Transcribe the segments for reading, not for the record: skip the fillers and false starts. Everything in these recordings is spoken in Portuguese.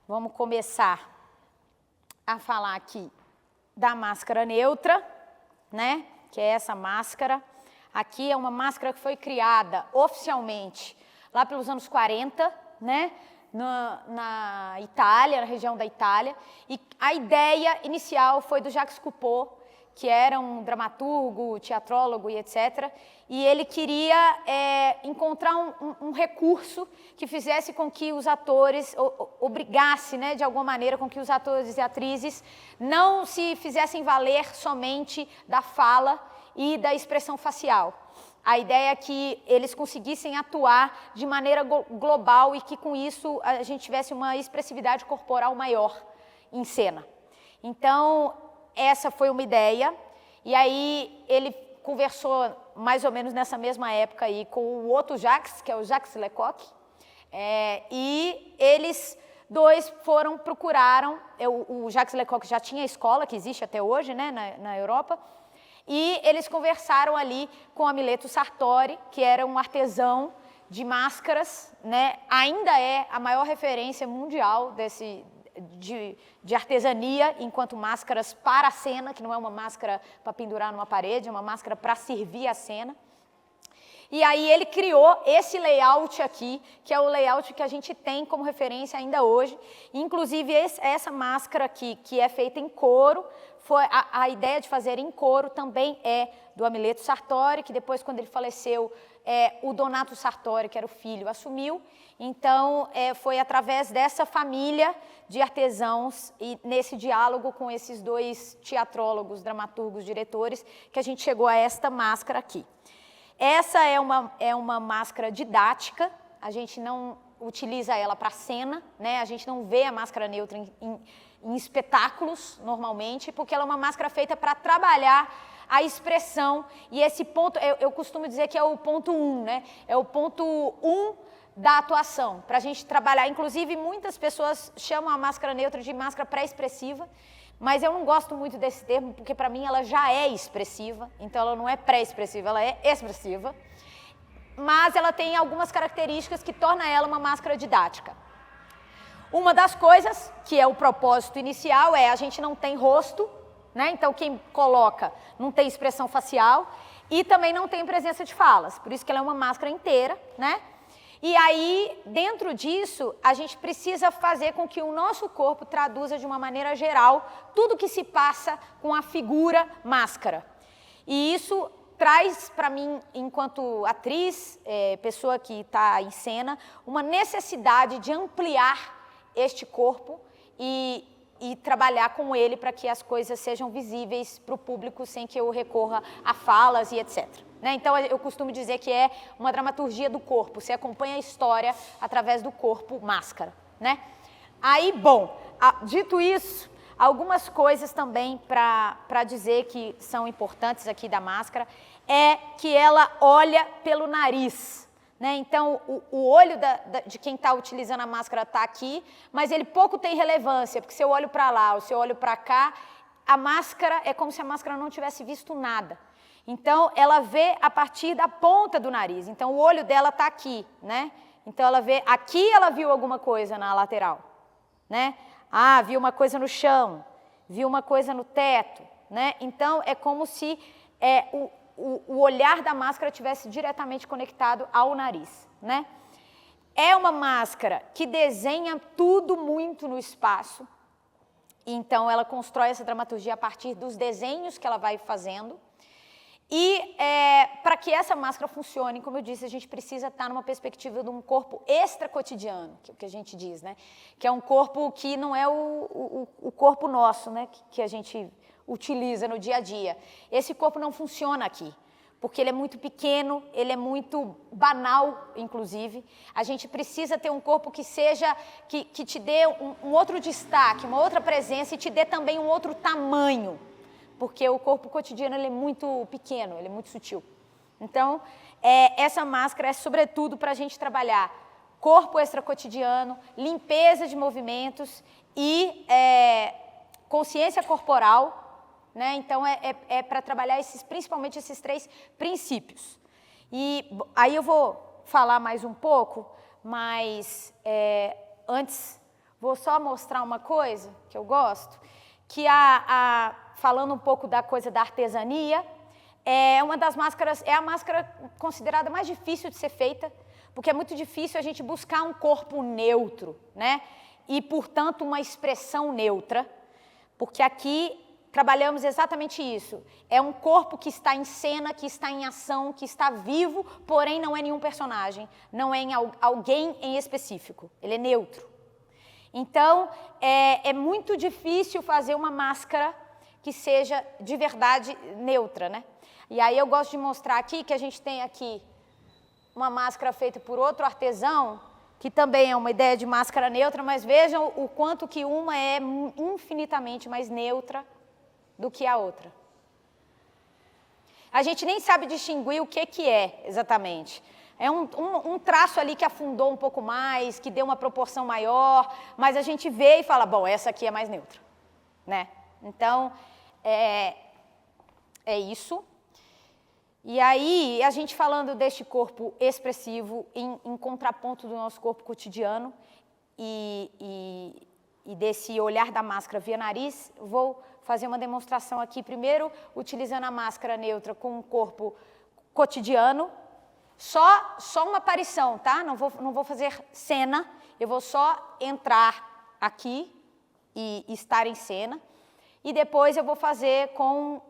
Vamos começar a falar aqui da máscara neutra, né? Que é essa máscara. Aqui é uma máscara que foi criada oficialmente lá pelos anos 40, né? Na Itália, na região da Itália. E a ideia inicial foi do Jacques Coupeau, que era um dramaturgo, teatrólogo e etc. E ele queria encontrar um recurso que fizesse com que os atores, obrigasse, né, de alguma maneira, com que os atores e atrizes não se fizessem valer somente da fala e da expressão facial. A ideia é que eles conseguissem atuar de maneira global e que, com isso, a gente tivesse uma expressividade corporal maior em cena. Então, essa foi uma ideia, e aí ele conversou mais ou menos nessa mesma época aí com o outro Jacques, que é o Jacques Lecoq, e eles dois procuraram, o Jacques Lecoq já tinha escola, que existe até hoje, né, na Europa, e eles conversaram ali com Amileto Sartori, que era um artesão de máscaras, né, ainda é a maior referência mundial de artesania, enquanto máscaras para a cena, que não é uma máscara para pendurar numa parede, é uma máscara para servir a cena. E aí ele criou esse layout aqui, que é o layout que a gente tem como referência ainda hoje. Inclusive, essa máscara aqui, que é feita em couro, a ideia de fazer em couro também é do Amileto Sartori, que depois, quando ele faleceu, o Donato Sartori, que era o filho, assumiu. Então, foi através dessa família de artesãos e nesse diálogo com esses dois teatrólogos, dramaturgos, diretores, que a gente chegou a esta máscara aqui. Essa é uma máscara didática, a gente não utiliza ela para cena, né? A gente não vê a máscara neutra em espetáculos, normalmente, porque ela é uma máscara feita para trabalhar a expressão, e esse ponto, eu costumo dizer que é o ponto 1, né? É o ponto 1 da atuação, para a gente trabalhar. Inclusive, muitas pessoas chamam a máscara neutra de máscara pré-expressiva, mas eu não gosto muito desse termo, porque para mim ela já é expressiva, então ela não é pré-expressiva, ela é expressiva, mas ela tem algumas características que torna ela uma máscara didática. Uma das coisas, que é o propósito inicial, a gente não tem rosto, né? Então quem coloca não tem expressão facial e também não tem presença de falas, por isso que ela é uma máscara inteira, né? E aí, dentro disso, a gente precisa fazer com que o nosso corpo traduza de uma maneira geral tudo que se passa com a figura máscara. E isso traz para mim, enquanto atriz, pessoa que está em cena, uma necessidade de ampliar este corpo e trabalhar com ele para que as coisas sejam visíveis para o público sem que eu recorra a falas e etc. Né? Então, eu costumo dizer que é uma dramaturgia do corpo, você acompanha a história através do corpo máscara. Né? Aí, bom, dito isso, algumas coisas também para dizer que são importantes aqui da máscara, é que ela olha pelo nariz. Né? Então, o olho de quem está utilizando a máscara está aqui, mas ele pouco tem relevância, porque se eu olho para lá ou se eu olho para cá, a máscara é como se a máscara não tivesse visto nada. Então, ela vê a partir da ponta do nariz. Então, o olho dela está aqui, né? Então, ela vê, aqui ela viu alguma coisa na lateral, né? Ah, viu uma coisa no chão, viu uma coisa no teto, né? Então, é como se o olhar da máscara estivesse diretamente conectado ao nariz, né? É uma máscara que desenha tudo muito no espaço, então ela constrói essa dramaturgia a partir dos desenhos que ela vai fazendo, e para que essa máscara funcione, como eu disse, a gente precisa estar numa perspectiva de um corpo extra-cotidiano, que é o que a gente diz, né? Que é um corpo que não é o corpo nosso, né? Que a gente utiliza no dia a dia. Esse corpo não funciona aqui, porque ele é muito pequeno, ele é muito banal, inclusive. A gente precisa ter um corpo que te dê um outro destaque, uma outra presença e te dê também um outro tamanho, porque o corpo cotidiano ele é muito pequeno, ele é muito sutil. Então, essa máscara é sobretudo para a gente trabalhar corpo extracotidiano, limpeza de movimentos e consciência corporal, né? Então, para trabalhar principalmente esses 3 princípios. E aí eu vou falar mais um pouco, mas antes vou só mostrar uma coisa que eu gosto, que falando um pouco da coisa da artesania, é uma das máscaras, é a máscara considerada mais difícil de ser feita, porque é muito difícil a gente buscar um corpo neutro, né? E, portanto, uma expressão neutra, porque aqui trabalhamos exatamente isso. É um corpo que está em cena, que está em ação, que está vivo, porém não é nenhum personagem, não é alguém em específico, ele é neutro. Então, é muito difícil fazer uma máscara que seja de verdade neutra, né? E aí eu gosto de mostrar aqui que a gente tem aqui uma máscara feita por outro artesão, que também é uma ideia de máscara neutra, mas vejam o quanto que uma é infinitamente mais neutra do que a outra. A gente nem sabe distinguir o que é exatamente. É um traço ali que afundou um pouco mais, que deu uma proporção maior, mas a gente vê e fala, bom, essa aqui é mais neutra, né? Então, é isso. E aí, a gente falando deste corpo expressivo em contraponto do nosso corpo cotidiano e desse olhar da máscara via nariz, vou fazer uma demonstração aqui, primeiro utilizando a máscara neutra com um corpo cotidiano, só uma aparição, tá? Não vou fazer cena, eu vou só entrar aqui e estar em cena, e depois eu vou fazer com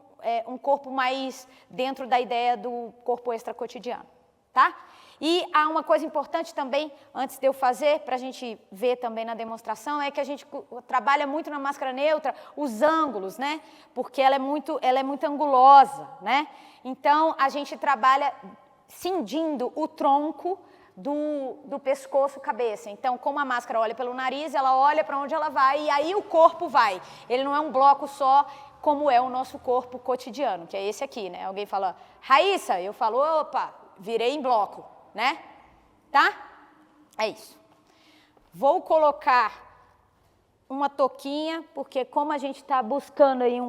um corpo mais dentro da ideia do corpo extra-cotidiano, tá? E há uma coisa importante também, antes de eu fazer, para a gente ver também na demonstração, é que a gente trabalha muito na máscara neutra os ângulos, né? Porque ela é muito angulosa, né? Então, a gente trabalha cindindo o tronco do pescoço, cabeça. Então, como a máscara olha pelo nariz, ela olha para onde ela vai e aí o corpo vai. Ele não é um bloco só, como é o nosso corpo cotidiano, que é esse aqui, né? Alguém fala, Raíssa, eu falo, opa, virei em bloco, né? Tá? É isso. Vou colocar uma touquinha, porque como a gente está buscando aí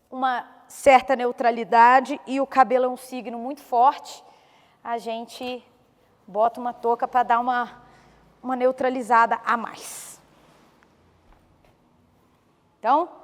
uma certa neutralidade e o cabelo é um signo muito forte, a gente bota uma touca para dar uma neutralizada a mais. Então,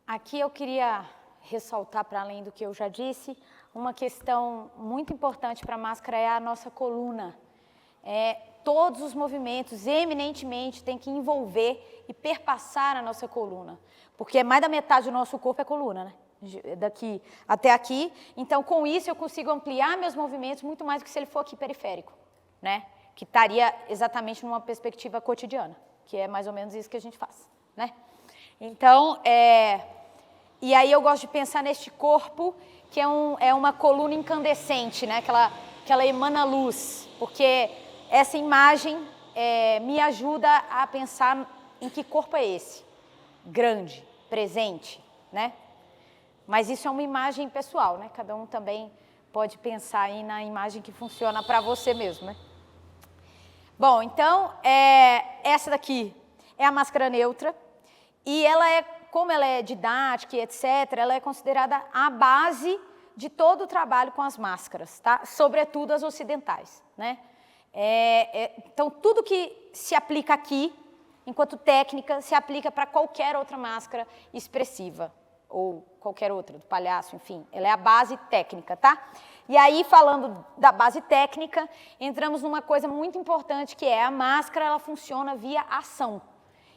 aqui eu queria ressaltar, para além do que eu já disse, uma questão muito importante para a máscara é a nossa coluna. Todos os movimentos, eminentemente, têm que envolver e perpassar a nossa coluna, porque mais da metade do nosso corpo é coluna, né? Daqui até aqui. Então, com isso, eu consigo ampliar meus movimentos muito mais do que se ele for aqui periférico, né? Que estaria exatamente numa perspectiva cotidiana, que é mais ou menos isso que a gente faz, né? Então, e aí eu gosto de pensar neste corpo, que é uma coluna incandescente, né? Que ela emana luz, porque essa imagem me ajuda a pensar em que corpo é esse, grande, presente, né? Mas isso é uma imagem pessoal, né? Cada um também pode pensar aí na imagem que funciona para você mesmo, né? Bom, então, essa daqui é a máscara neutra e ela como ela é didática e etc., ela é considerada a base de todo o trabalho com as máscaras, tá? Sobretudo as ocidentais, né? Então, tudo que se aplica aqui, enquanto técnica, se aplica para qualquer outra máscara expressiva, ou qualquer outra, do palhaço, enfim. Ela é a base técnica, tá? E aí, falando da base técnica, entramos numa coisa muito importante, que é a máscara, ela funciona via ação.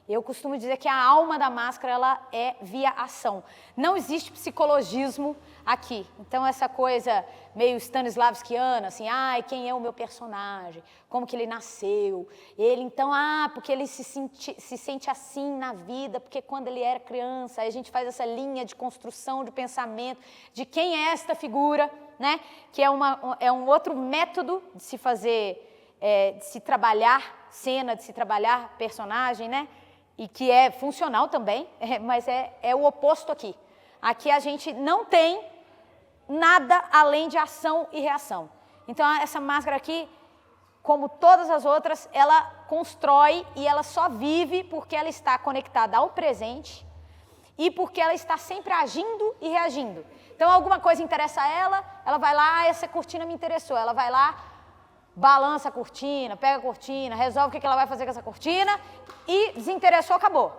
Eu costumo dizer que a alma da máscara, ela é via ação. Não existe psicologismo aqui. Então, essa coisa meio stanislavskiana, assim, quem é o meu personagem? Como que ele nasceu? Ele, então, porque ele se sente assim na vida, porque quando ele era criança, aí a gente faz essa linha de construção de pensamento de quem é esta figura, né? Que é um outro método de se fazer, de se trabalhar cena, de se trabalhar personagem, né? E que é funcional também, mas é o oposto aqui. Aqui a gente não tem nada além de ação e reação. Então, essa máscara aqui, como todas as outras, ela constrói e ela só vive porque ela está conectada ao presente e porque ela está sempre agindo e reagindo. Então, alguma coisa interessa a ela, ela vai lá, essa cortina me interessou, ela vai lá, balança a cortina, pega a cortina, resolve o que ela vai fazer com essa cortina e desinteressou, acabou.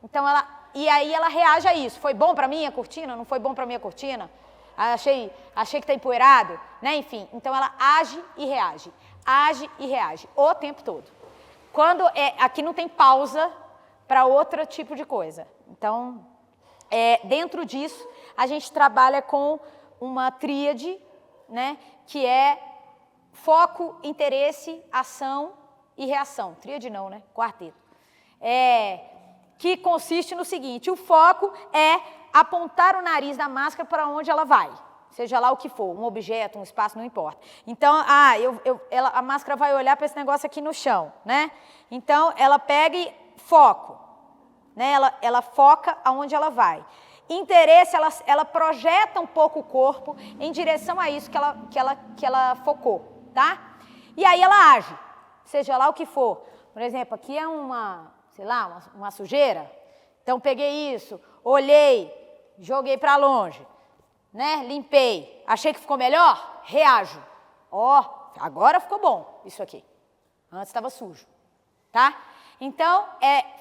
Então, e aí ela reage a isso. Foi bom para mim a cortina? Não foi bom para mim a cortina? Achei que está empoeirado, né? Enfim, então ela age e reage o tempo todo. Aqui não tem pausa para outro tipo de coisa. Então, dentro disso, a gente trabalha com uma tríade, né? Que é foco, interesse, ação e reação. Tríade não, né? Quarteto. Que consiste no seguinte, o foco é apontar o nariz da máscara para onde ela vai, seja lá o que for, um objeto, um espaço, não importa. Então, a máscara vai olhar para esse negócio aqui no chão, né? Então, ela pega e foco, né? Ela foca aonde ela vai. Interesse, ela projeta um pouco o corpo em direção a isso que ela focou, tá? E aí ela age, seja lá o que for. Por exemplo, aqui é uma sujeira. Então, peguei isso, olhei, joguei para longe, né? Limpei. Achei que ficou melhor? Reajo. Agora ficou bom isso aqui. Antes estava sujo, tá? Então,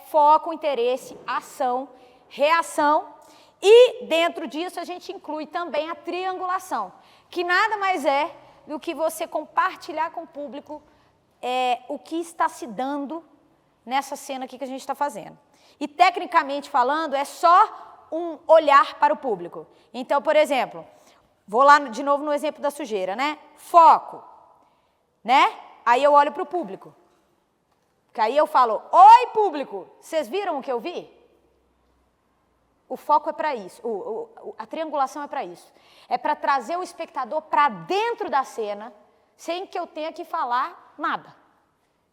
foco, interesse, ação, reação. E dentro disso a gente inclui também a triangulação, que nada mais é do que você compartilhar com o público o que está se dando nessa cena aqui que a gente está fazendo. E tecnicamente falando, é só um olhar para o público. Então, por exemplo, vou lá de novo no exemplo da sujeira, né? Foco, né? Aí eu olho para o público. Porque aí eu falo, oi público, vocês viram o que eu vi? O foco é para isso, a triangulação é para isso. É para trazer o espectador para dentro da cena, sem que eu tenha que falar nada.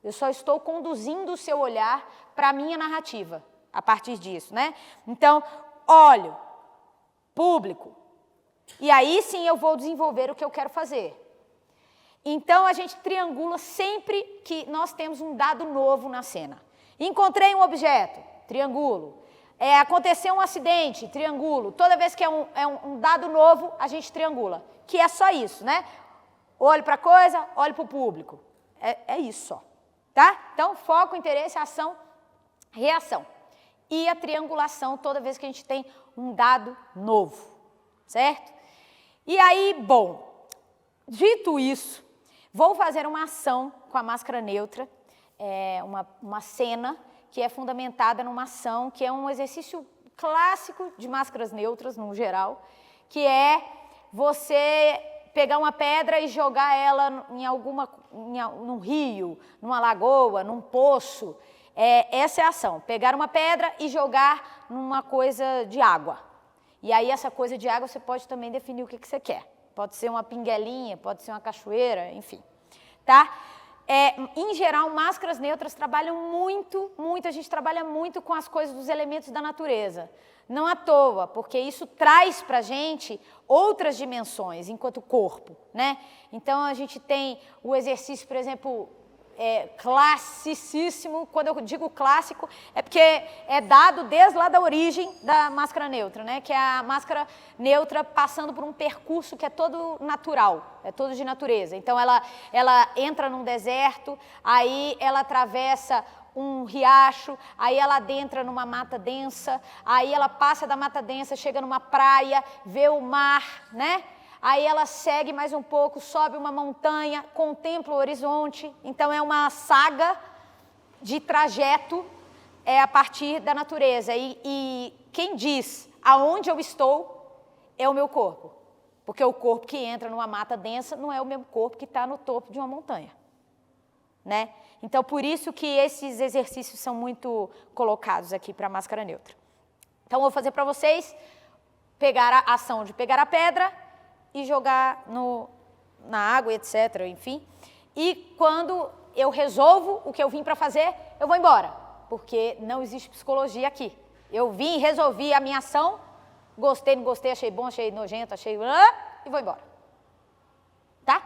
Eu só estou conduzindo o seu olhar para a minha narrativa, a partir disso, né? Então, olho, público, e aí sim eu vou desenvolver o que eu quero fazer. Então, a gente triangula sempre que nós temos um dado novo na cena. Encontrei um objeto, triangulo. Aconteceu um acidente, triangulo. Toda vez que é um dado novo, a gente triangula. Que é só isso, né? Olho para a coisa, olho para o público. É isso só, tá? Então, foco, interesse, ação, reação. E a triangulação toda vez que a gente tem um dado novo, certo? E aí, bom, dito isso, vou fazer uma ação com a máscara neutra, uma cena que é fundamentada numa ação, que é um exercício clássico de máscaras neutras, no geral, que é você pegar uma pedra e jogar ela num rio, numa lagoa, num poço. Essa é a ação, pegar uma pedra e jogar numa coisa de água. E aí essa coisa de água você pode também definir o que você quer. Pode ser uma pinguelinha, pode ser uma cachoeira, enfim. Tá? em geral, máscaras neutras trabalham muito, a gente trabalha muito com as coisas dos elementos da natureza. Não à toa, porque isso traz para a gente outras dimensões enquanto corpo, né? Então, a gente tem o exercício, por exemplo, classicíssimo. Quando eu digo clássico, é porque é dado desde lá da origem da máscara neutra, né? Que é a máscara neutra passando por um percurso que é todo natural, é todo de natureza. Então, ela entra num deserto, aí ela atravessa um riacho, aí ela adentra numa mata densa, aí ela passa da mata densa, chega numa praia, vê o mar, né? Aí ela segue mais um pouco, sobe uma montanha, contempla o horizonte. Então é uma saga de trajeto a partir da natureza. E quem diz aonde eu estou é o meu corpo. Porque o corpo que entra numa mata densa não é o mesmo corpo que está no topo de uma montanha, né? Então, por isso que esses exercícios são muito colocados aqui para a máscara neutra. Então, eu vou fazer para vocês pegar a ação de pegar a pedra e jogar na água, etc., enfim. E quando eu resolvo o que eu vim para fazer, eu vou embora, porque não existe psicologia aqui. Eu vim, resolvi a minha ação, gostei, não gostei, achei bom, achei nojento, achei... e vou embora. Tá?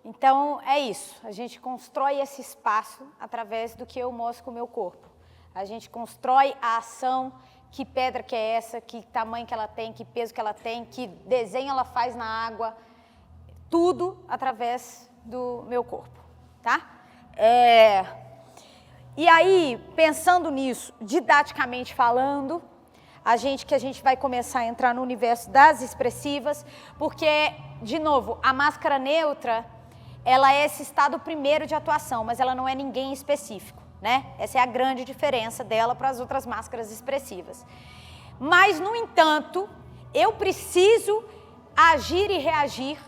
Então, é isso. A gente constrói esse espaço através do que eu mostro com o meu corpo. A gente constrói a ação, que pedra que é essa, que tamanho que ela tem, que peso que ela tem, que desenho ela faz na água. Tudo através do meu corpo, tá? E aí, pensando nisso, didaticamente falando, a gente vai começar a entrar no universo das expressivas, porque, de novo, a máscara neutra, ela é esse estado primeiro de atuação, mas ela não é ninguém específico, né? Essa é a grande diferença dela para as outras máscaras expressivas. Mas, no entanto, eu preciso agir e reagir,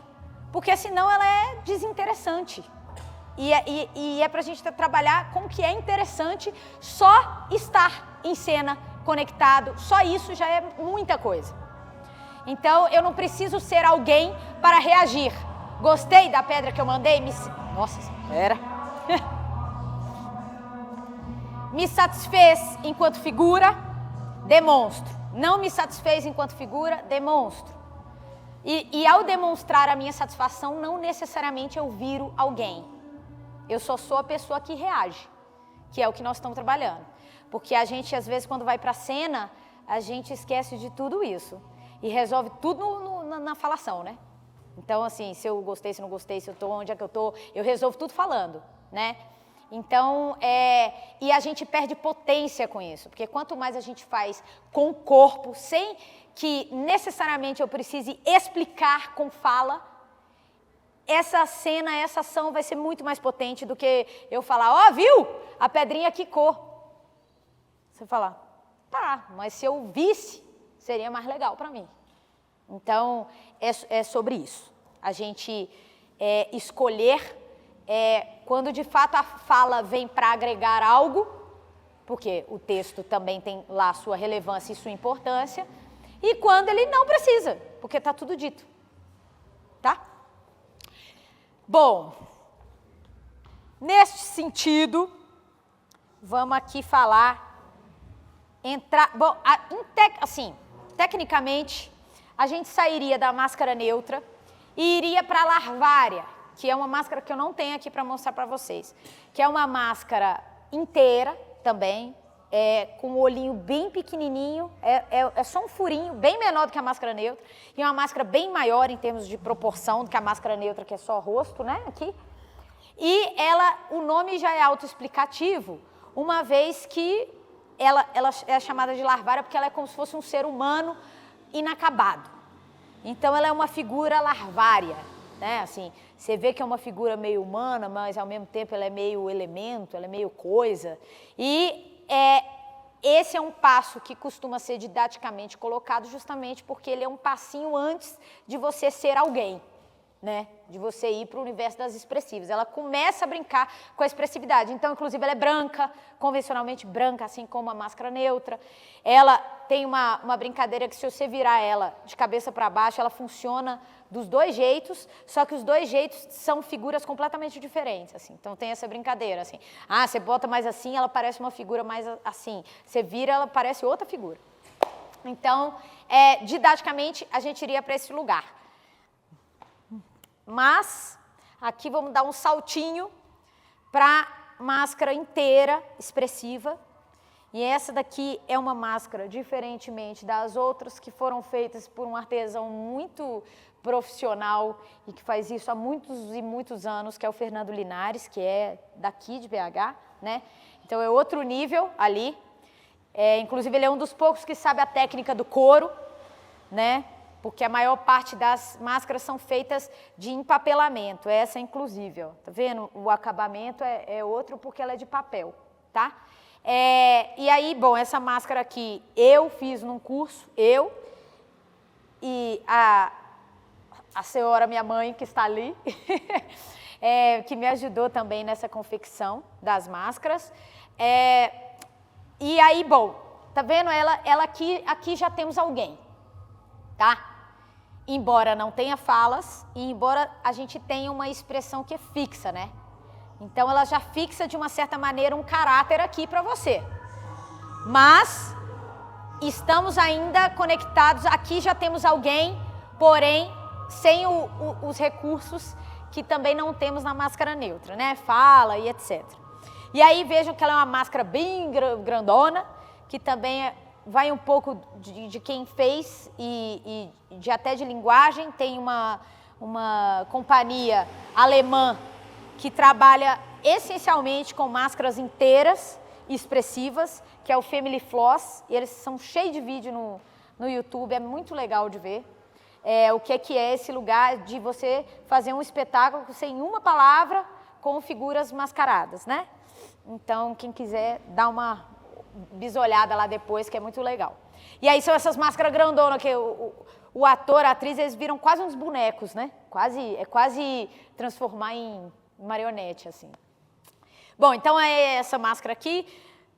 porque senão ela é desinteressante. E é para a gente trabalhar com o que é interessante, só estar em cena, conectado, só isso já é muita coisa. Então, eu não preciso ser alguém para reagir. Gostei da pedra que eu mandei? Nossa, espera. Me satisfez enquanto figura? Demonstro. Não me satisfez enquanto figura? Demonstro. E ao demonstrar a minha satisfação, não necessariamente eu viro alguém. Eu só sou a pessoa que reage, que é o que nós estamos trabalhando. Porque a gente, às vezes, quando vai para a cena, a gente esquece de tudo isso. E resolve tudo na falação, né? Então, assim, se eu gostei, se não gostei, se eu estou, onde é que eu estou, eu resolvo tudo falando, né? Então, e a gente perde potência com isso. Porque quanto mais a gente faz com o corpo, sem que necessariamente eu precise explicar com fala, essa cena, essa ação vai ser muito mais potente do que eu falar, ó, viu? A pedrinha quicou. Você fala, tá, mas se eu visse, seria mais legal para mim. Então, é sobre isso. A gente escolher quando de fato a fala vem para agregar algo, porque o texto também tem lá a sua relevância e sua importância, e quando ele não precisa, porque está tudo dito. Tá? Bom, neste sentido, vamos aqui falar, bom, assim, tecnicamente, a gente sairia da máscara neutra e iria para a larvária, que é uma máscara que eu não tenho aqui para mostrar para vocês, que é uma máscara inteira também, com o olhinho bem pequenininho, é só um furinho, bem menor do que a máscara neutra, e é uma máscara bem maior em termos de proporção do que a máscara neutra, que é só rosto, né, aqui. E o nome já é autoexplicativo, uma vez que ela é chamada de larvária porque ela é como se fosse um ser humano inacabado. Então, ela é uma figura larvária, né, assim, você vê que é uma figura meio humana, mas ao mesmo tempo ela é meio elemento, ela é meio coisa, e esse é um passo que costuma ser didaticamente colocado justamente porque ele é um passinho antes de você ser alguém, né? De você ir para o universo das expressivas. Ela começa a brincar com a expressividade. Então, inclusive, ela é branca, convencionalmente branca, assim como a máscara neutra. Ela tem uma brincadeira que se você virar ela de cabeça para baixo, ela funciona dos dois jeitos, só que os dois jeitos são figuras completamente diferentes, assim. Então tem essa brincadeira, assim. Ah, você bota mais assim, ela parece uma figura mais assim. Você vira, ela parece outra figura. Então, didaticamente, a gente iria para esse lugar. Mas, aqui vamos dar um saltinho para máscara inteira, expressiva. E essa daqui é uma máscara, diferentemente das outras que foram feitas por um artesão muito profissional e que faz isso há muitos e muitos anos, que é o Fernando Linares, que é daqui de BH, né? Então é outro nível ali. Inclusive ele é um dos poucos que sabe a técnica do couro, né? Porque a maior parte das máscaras são feitas de empapelamento, essa inclusive, ó. Tá vendo? O acabamento é outro porque ela é de papel, tá? E aí, bom, essa máscara aqui eu fiz num curso, e a senhora, minha mãe, que está ali, que me ajudou também nessa confecção das máscaras. E aí, bom, tá vendo? Ela aqui já temos alguém, tá? Embora não tenha falas e embora a gente tenha uma expressão que é fixa, né? Então, ela já fixa, de uma certa maneira, um caráter aqui para você. Mas, estamos ainda conectados, aqui já temos alguém, porém, sem os recursos que também não temos na máscara neutra, né? Fala e etc. E aí, vejam que ela é uma máscara bem grandona, que também vai um pouco de quem fez e até de linguagem. Tem uma companhia alemã que trabalha essencialmente com máscaras inteiras e expressivas, que é o Family Floss, e eles são cheios de vídeo no YouTube, é muito legal de ver. O que é esse lugar de você fazer um espetáculo sem uma palavra com figuras mascaradas, né? Então, quem quiser, dá uma bisolhada lá depois, que é muito legal. E aí são essas máscaras grandonas que o ator, a atriz, eles viram quase uns bonecos, né? Quase transformar em marionete, assim. Bom, então é essa máscara aqui,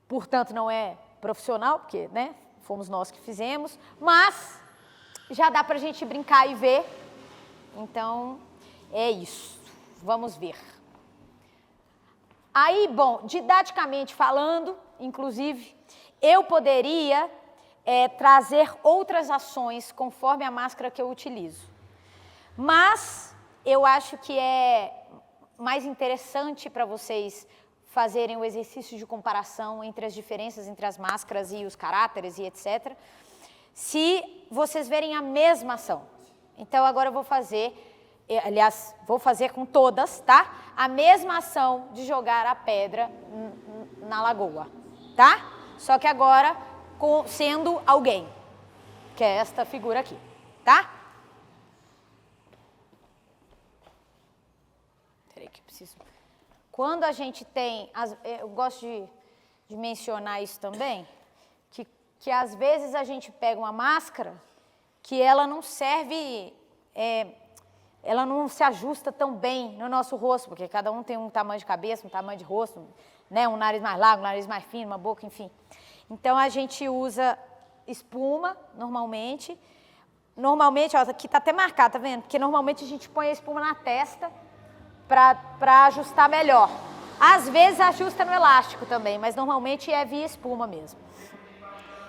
portanto não é profissional, porque, né, fomos nós que fizemos, mas já dá pra gente brincar e ver. Então, é isso. Vamos ver. Aí, bom, didaticamente falando, inclusive, eu poderia trazer outras ações conforme a máscara que eu utilizo. Mas eu acho que é mais interessante para vocês fazerem o exercício de comparação entre as diferenças entre as máscaras e os caráteres e etc., se vocês verem a mesma ação. Então, agora eu vou fazer, aliás, vou fazer com todas, tá? A mesma ação de jogar a pedra na lagoa, tá? Só que agora sendo alguém, que é esta figura aqui, tá? preciso. Quando a gente tem, eu gosto de mencionar isso também, que às vezes a gente pega uma máscara que ela não serve, ela não se ajusta tão bem no nosso rosto, porque cada um tem um tamanho de cabeça, um tamanho de rosto, né, um nariz mais largo, um nariz mais fino, uma boca, enfim. Então a gente usa espuma normalmente. Normalmente, ó, aqui tá até marcado, tá vendo? Porque normalmente a gente põe a espuma na testa para ajustar melhor. Às vezes ajusta no elástico também, mas normalmente é via espuma mesmo.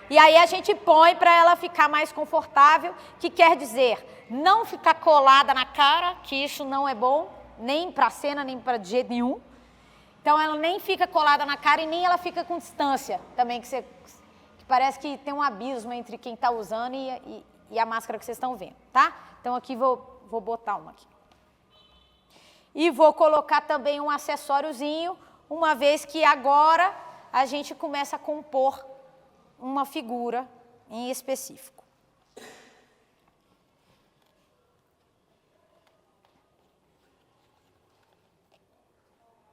E aí a gente põe para ela ficar mais confortável, que quer dizer, não ficar colada na cara, que isso não é bom, nem para cena, nem para de jeito nenhum. Então ela nem fica colada na cara e nem ela fica com distância também, que parece que tem um abismo entre quem está usando e a máscara que vocês estão vendo, tá? Então aqui vou botar uma aqui. E vou colocar também um acessóriozinho, uma vez que agora a gente começa a compor uma figura em específico.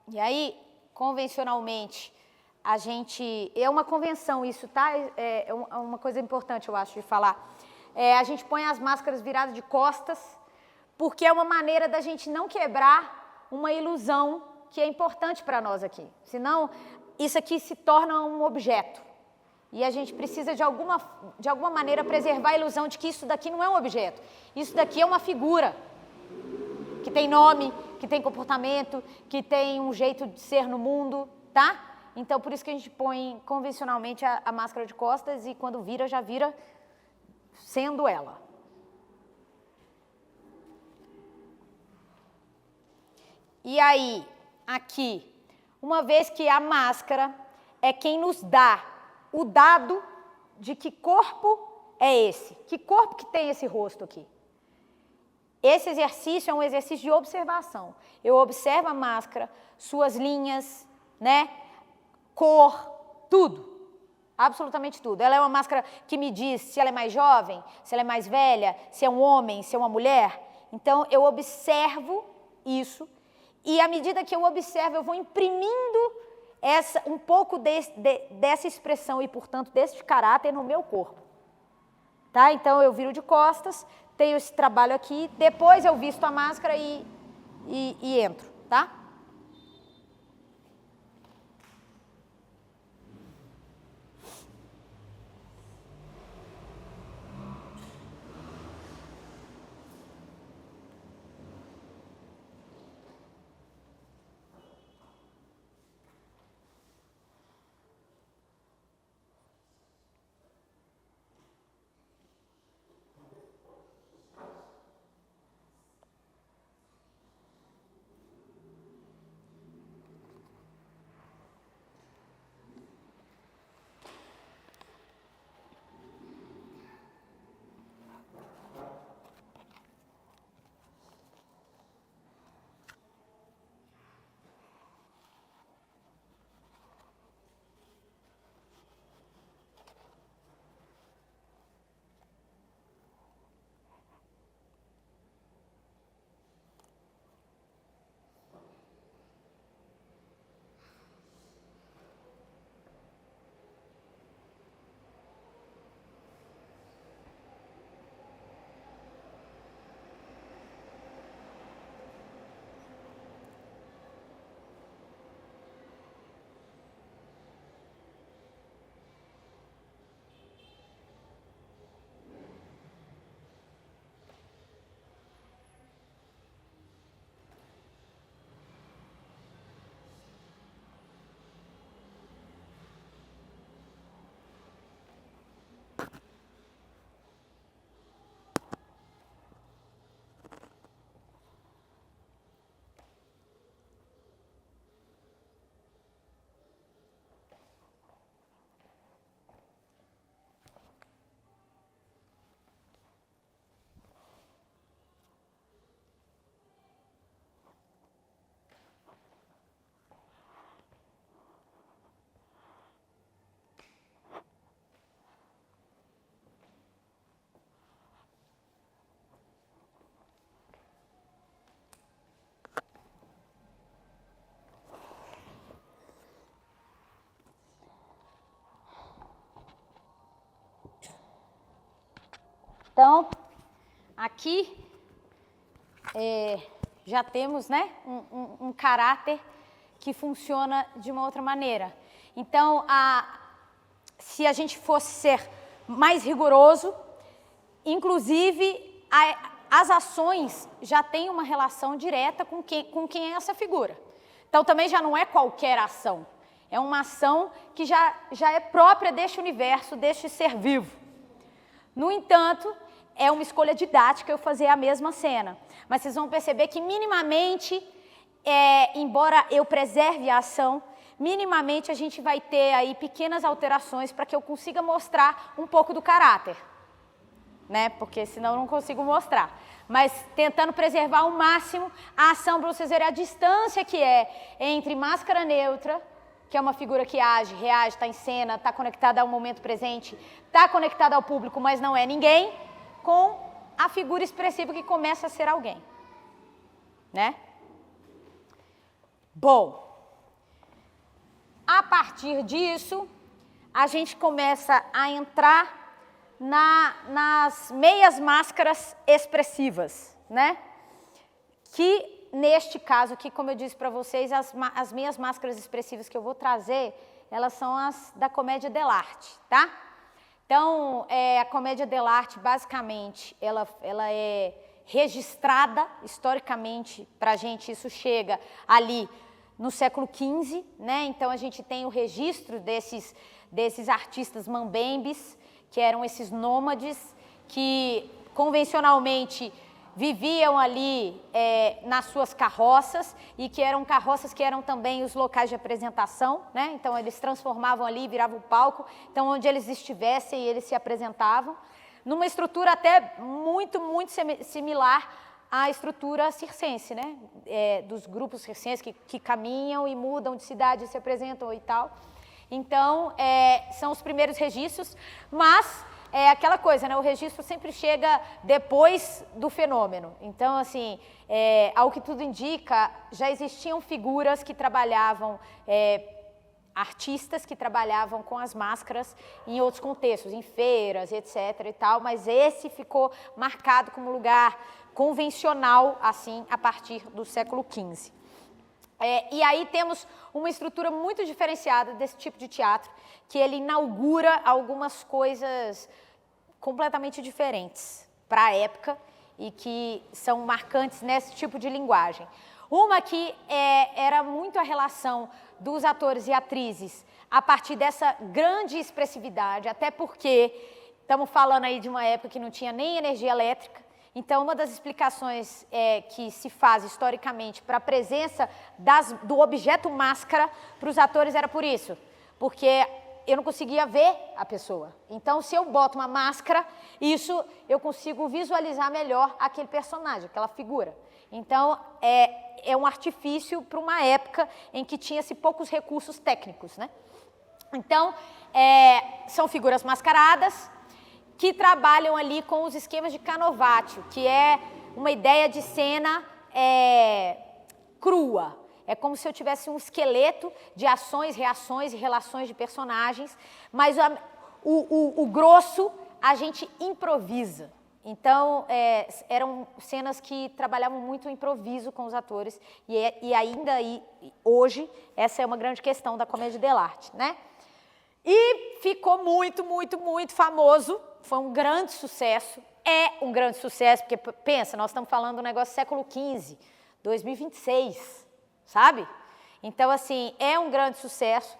E aí, convencionalmente, a gente... É uma convenção isso, tá? É uma coisa importante, eu acho, de falar. A gente põe as máscaras viradas de costas, porque é uma maneira da gente não quebrar uma ilusão que é importante para nós aqui. Senão, isso aqui se torna um objeto. E a gente precisa, de alguma maneira, preservar a ilusão de que isso daqui não é um objeto. Isso daqui é uma figura, que tem nome, que tem comportamento, que tem um jeito de ser no mundo, tá? Então, por isso que a gente põe convencionalmente a máscara de costas e quando vira, já vira sendo ela. E aí, aqui, uma vez que a máscara é quem nos dá o dado de que corpo é esse, que corpo que tem esse rosto aqui. Esse exercício é um exercício de observação. Eu observo a máscara, suas linhas, né, cor, tudo. Absolutamente tudo. Ela é uma máscara que me diz se ela é mais jovem, se ela é mais velha, se é um homem, se é uma mulher. Então, eu observo isso e, à medida que eu observo, eu vou imprimindo um pouco dessa expressão e, portanto, desse caráter no meu corpo. Tá? Então, eu viro de costas, tenho esse trabalho aqui, depois eu visto a máscara e entro, tá? Então, aqui já temos, né, um caráter que funciona de uma outra maneira. Então, se a gente fosse ser mais rigoroso, inclusive as ações já têm uma relação direta com quem é essa figura. Então, também já não é qualquer ação. É uma ação que já é própria deste universo, deste ser vivo. No entanto, é uma escolha didática eu fazer a mesma cena. Mas vocês vão perceber que minimamente, embora eu preserve a ação, minimamente a gente vai ter aí pequenas alterações para que eu consiga mostrar um pouco do caráter. Né? Porque senão eu não consigo mostrar. Mas tentando preservar ao máximo a ação para vocês verem a distância que é entre máscara neutra, que é uma figura que age, reage, está em cena, está conectada ao momento presente, está conectada ao público, mas não é ninguém, com a figura expressiva que começa a ser alguém. Né? Bom, a partir disso, a gente começa a entrar nas meias máscaras expressivas, né? Que, neste caso aqui, como eu disse para vocês, as meias máscaras expressivas que eu vou trazer, elas são as da comédia dell'arte, tá? Então, a comédia dell'arte, basicamente, ela é registrada historicamente para a gente, isso chega ali no século XV, né? Então, a gente tem o registro desses artistas mambembes, que eram esses nômades que convencionalmente viviam ali nas suas carroças e que eram carroças que eram também os locais de apresentação, né? Então eles transformavam ali, viravam o palco, então onde eles estivessem eles se apresentavam, numa estrutura até muito similar à estrutura circense, né? Dos grupos circenses que caminham e mudam de cidade, se apresentam e tal. Então, são os primeiros registros, mas é aquela coisa, né? O registro sempre chega depois do fenômeno. Então, assim, ao que tudo indica, já existiam figuras que trabalhavam, artistas que trabalhavam com as máscaras em outros contextos, em feiras, etc. e tal, mas esse ficou marcado como lugar convencional, assim, a partir do século XV. E aí temos uma estrutura muito diferenciada desse tipo de teatro, que ele inaugura algumas coisas completamente diferentes para a época e que são marcantes nesse tipo de linguagem. Uma que era muito a relação dos atores e atrizes a partir dessa grande expressividade, até porque estamos falando aí de uma época que não tinha nem energia elétrica. Então, uma das explicações que se faz historicamente para a presença do objeto máscara para os atores era por isso, porque eu não conseguia ver a pessoa. Então, se eu boto uma máscara, isso eu consigo visualizar melhor aquele personagem, aquela figura. Então, é um artifício para uma época em que tinha-se poucos recursos técnicos, né? Então, são figuras mascaradas, que trabalham ali com os esquemas de Canovatio, que é uma ideia de cena crua. É como se eu tivesse um esqueleto de ações, reações e relações de personagens, mas o grosso a gente improvisa. Então, eram cenas que trabalhavam muito o improviso com os atores, e ainda hoje, essa é uma grande questão da comédia dell'arte, né? E ficou muito famoso, foi um grande sucesso, um grande sucesso, porque pensa, nós estamos falando do negócio do século XV, 2026, sabe? Então, assim, é um grande sucesso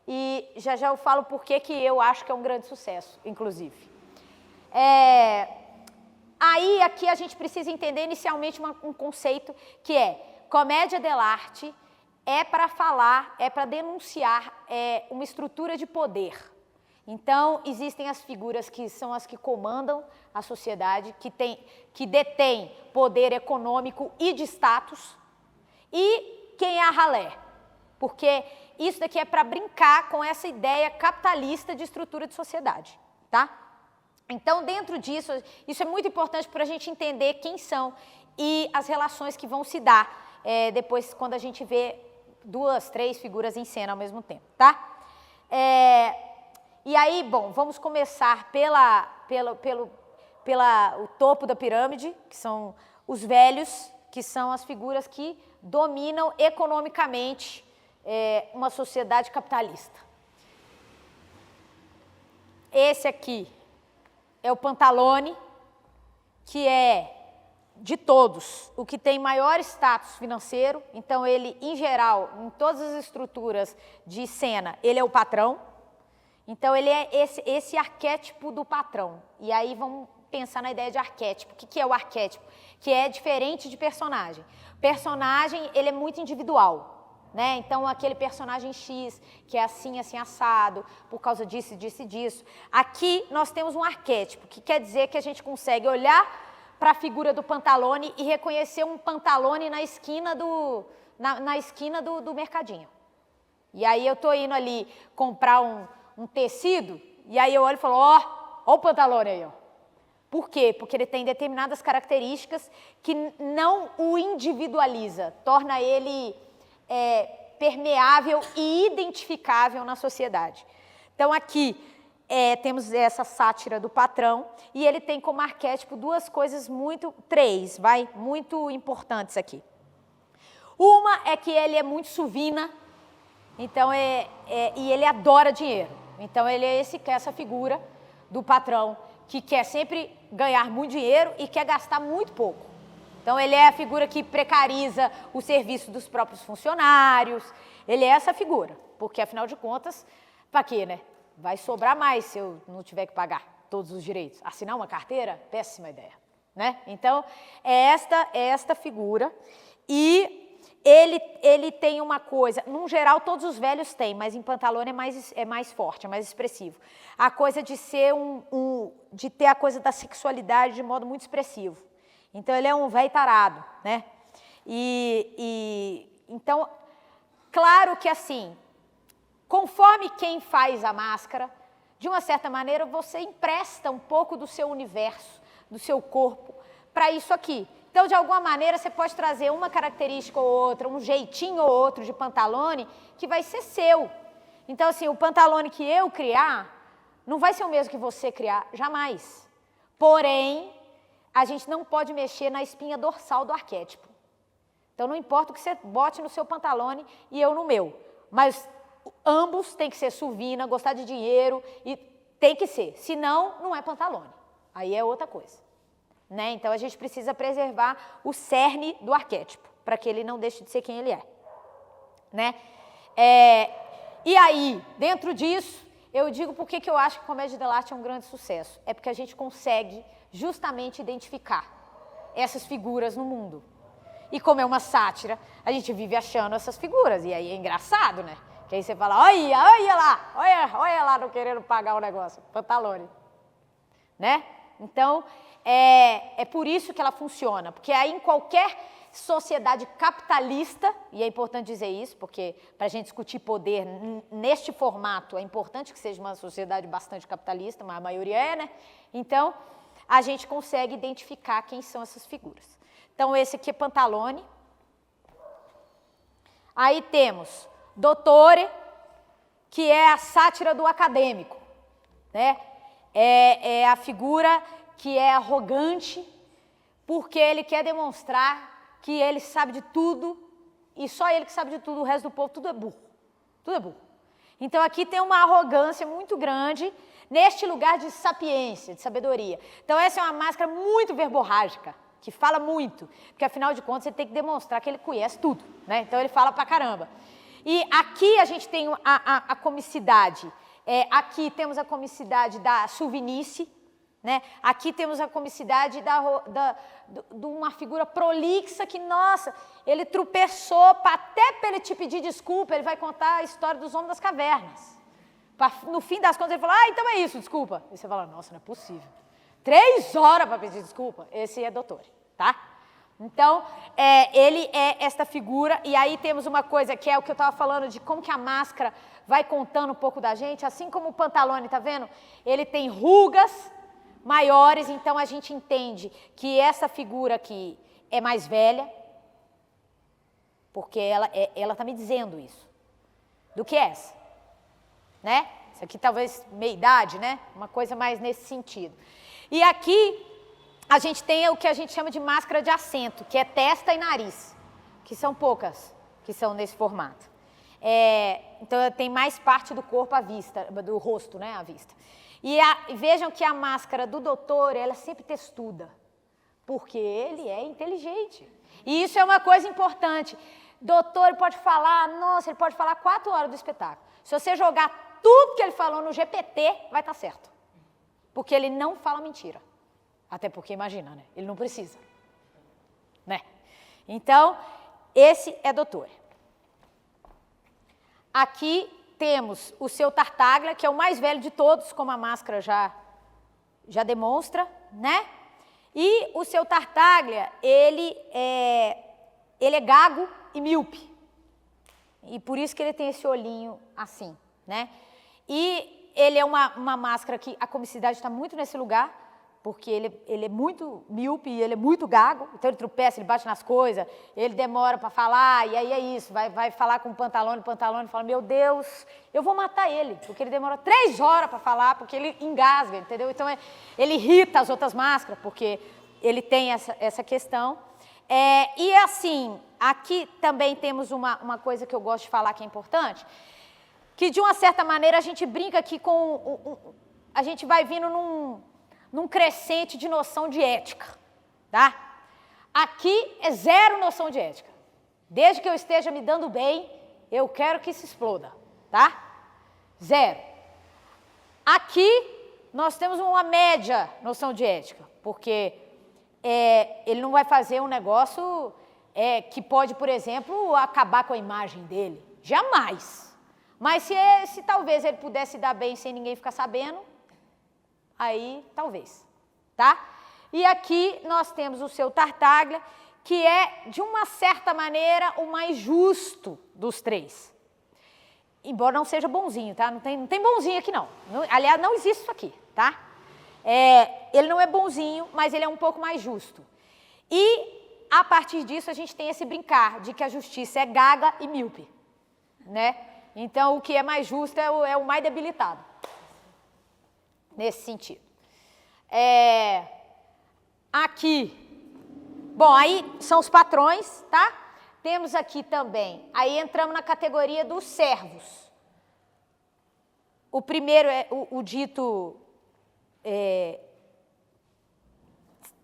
e já eu falo por que eu acho que é um grande sucesso, inclusive. Aí, aqui a gente precisa entender inicialmente um conceito que comédia dell'arte para falar, para denunciar uma estrutura de poder. Então, existem as figuras que são as que comandam a sociedade, que detêm poder econômico e de status, e quem é a ralé. Porque isso daqui é para brincar com essa ideia capitalista de estrutura de sociedade, tá? Então, dentro disso, isso é muito importante para a gente entender quem são e as relações que vão se dar depois, quando a gente vê 2, 3 figuras em cena ao mesmo tempo, tá? E aí, bom, vamos começar o topo da pirâmide, que são os velhos, que são as figuras que dominam economicamente uma sociedade capitalista. Esse aqui é o Pantalone, que é, de todos, o que tem maior status financeiro. Então, ele, em geral, em todas as estruturas de cena, ele é o patrão. Então, ele é esse arquétipo do patrão. E aí, vamos pensar na ideia de arquétipo. O que é o arquétipo? Que é diferente de personagem. Personagem, ele é muito individual. Né? Então, aquele personagem X, que é assim, assim, assado, por causa disso, disso e disso. Aqui, nós temos um arquétipo, que quer dizer que a gente consegue olhar para a figura do Pantalone e reconhecer um Pantalone na esquina do mercadinho. E aí, eu estou indo ali comprar um tecido, e aí eu olho e falo, ó o Pantalone aí, ó. Por quê? Porque ele tem determinadas características que não o individualiza, torna ele permeável e identificável na sociedade. Então, aqui temos essa sátira do patrão, e ele tem como arquétipo duas coisas muito importantes aqui. Uma é que ele é muito suvina, então e ele adora dinheiro. Então, ele é essa figura do patrão que quer sempre ganhar muito dinheiro e quer gastar muito pouco. Então, ele é a figura que precariza o serviço dos próprios funcionários. Ele é essa figura, porque, afinal de contas, para quê, né? Vai sobrar mais se eu não tiver que pagar todos os direitos. Assinar uma carteira? Péssima ideia, né? Então, é esta figura. E ele tem uma coisa, num geral, todos os velhos têm, mas em Pantalone é mais forte, é mais expressivo. A coisa de ser de ter a coisa da sexualidade de modo muito expressivo. Então, ele é um velho tarado, né? Então, claro que assim, conforme quem faz a máscara, de uma certa maneira, você empresta um pouco do seu universo, do seu corpo, para isso aqui. Então, de alguma maneira, você pode trazer uma característica ou outra, um jeitinho ou outro de Pantalone, que vai ser seu. Então, assim, o Pantalone que eu criar, não vai ser o mesmo que você criar, jamais. Porém, a gente não pode mexer na espinha dorsal do arquétipo. Então, não importa o que você bote no seu Pantalone e eu no meu. Mas ambos têm que ser suvina, gostar de dinheiro, e tem que ser. Senão, não é Pantalone. Aí é outra coisa. Né? Então, a gente precisa preservar o cerne do arquétipo, para que ele não deixe de ser quem ele é. Né? E aí, dentro disso, eu digo por que eu acho que Comédia dell'arte é um grande sucesso. É porque a gente consegue justamente identificar essas figuras no mundo. E como é uma sátira, a gente vive achando essas figuras. E aí é engraçado, né? Que aí você fala, olha lá, não querendo pagar o negócio, Pantalone. Né? Então, é por isso que ela funciona. Porque aí em qualquer sociedade capitalista, e é importante dizer isso, porque para a gente discutir poder neste formato, é importante que seja uma sociedade bastante capitalista, mas a maioria é, né? Então, a gente consegue identificar quem são essas figuras. Então, esse aqui é Pantalone. Aí temos Dottore, que é a sátira do acadêmico, né? É a figura que é arrogante, porque ele quer demonstrar que ele sabe de tudo, e só ele que sabe de tudo, o resto do povo, tudo é burro. Tudo é burro. Então, aqui tem uma arrogância muito grande, neste lugar de sapiência, de sabedoria. Então, essa é uma máscara muito verborrágica, que fala muito, porque, afinal de contas, ele tem que demonstrar que ele conhece tudo, né? Então, ele fala pra caramba. E aqui a gente tem a comicidade. Aqui temos a comicidade da suvinice, né? Aqui temos a comicidade de uma figura prolixa que, nossa, ele tropeçou, até para ele te pedir desculpa, ele vai contar a história dos homens das cavernas. No fim das contas, ele fala, então é isso, desculpa. E você fala, nossa, não é possível. 3 horas para pedir desculpa. Esse é Dottore, tá? Então, ele é esta figura, e aí temos uma coisa que é o que eu estava falando, de como que a máscara vai contando um pouco da gente, assim como o Pantalone, tá vendo? Ele tem rugas maiores, então a gente entende que essa figura aqui é mais velha, porque ela está me dizendo isso, do que essa, né? Isso aqui talvez meia-idade, né? Uma coisa mais nesse sentido. E aqui a gente tem o que a gente chama de máscara de assento, que é testa e nariz, que são poucas que são nesse formato. Então, tem mais parte do corpo à vista, do rosto, né, à vista. E vejam que a máscara do doutor, ela é sempre textuda, porque ele é inteligente. E isso é uma coisa importante. Doutor, ele pode falar, nossa, ele pode falar 4 horas do espetáculo. Se você jogar tudo que ele falou no GPT, vai estar certo. Porque ele não fala mentira. Até porque, imagina, né? Ele não precisa. Né? Então, esse é doutor. Aqui temos o seu Tartaglia, que é o mais velho de todos, como a máscara já demonstra, né? E o seu Tartaglia, ele é gago e míope. E por isso que ele tem esse olhinho assim, né? E ele é uma máscara que a comicidade está muito nesse lugar, porque ele é muito míope e ele é muito gago, então ele tropeça, ele bate nas coisas, ele demora para falar, e aí é isso, vai falar com o Pantalone fala, meu Deus, eu vou matar ele, porque ele demora 3 horas para falar, porque ele engasga, entendeu? Então ele irrita as outras máscaras, porque ele tem essa questão. E assim, aqui também temos uma coisa que eu gosto de falar que é importante, que de uma certa maneira a gente brinca aqui a gente vai vindo num crescente de noção de ética, tá? Aqui é 0 noção de ética. Desde que eu esteja me dando bem, eu quero que se exploda, tá? 0. Aqui nós temos uma média noção de ética, porque ele não vai fazer um negócio que pode, por exemplo, acabar com a imagem dele. Jamais. Mas se talvez ele pudesse dar bem sem ninguém ficar sabendo, aí talvez, tá? E aqui nós temos o seu Tartaglia, que é, de uma certa maneira, o mais justo dos 3. Embora não seja bonzinho, tá? Não tem bonzinho aqui, não. Aliás, não existe isso aqui, tá? Ele não é bonzinho, mas ele é um pouco mais justo. E, a partir disso, a gente tem esse brincar de que a justiça é gaga e míope, né? Então, o que é mais justo é o mais debilitado. Nesse sentido. Aqui, bom, aí são os patrões, tá? Temos aqui também, aí entramos na categoria dos servos. O primeiro é o dito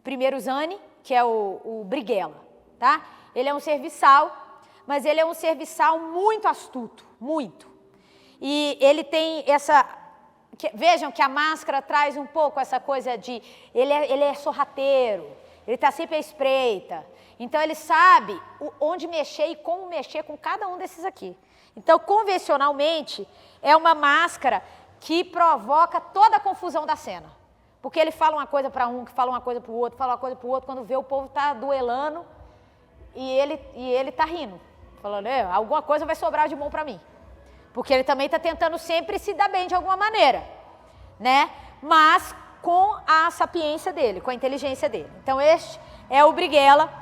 primeiro Zani, que é o Brighella, tá? Ele é um serviçal, mas ele é um serviçal muito astuto, muito. E ele tem vejam que a máscara traz um pouco essa coisa de... Ele é sorrateiro, ele está sempre à espreita. Então, ele sabe onde mexer e como mexer com cada um desses aqui. Então, convencionalmente, é uma máscara que provoca toda a confusão da cena. Porque ele fala uma coisa para um, que fala uma coisa para o outro, fala uma coisa para o outro, quando vê o povo está duelando e ele está rindo. Falando, alguma coisa vai sobrar de bom para mim. Porque ele também está tentando sempre se dar bem de alguma maneira, né? Mas com a sapiência dele, com a inteligência dele. Então, este é o Brighella,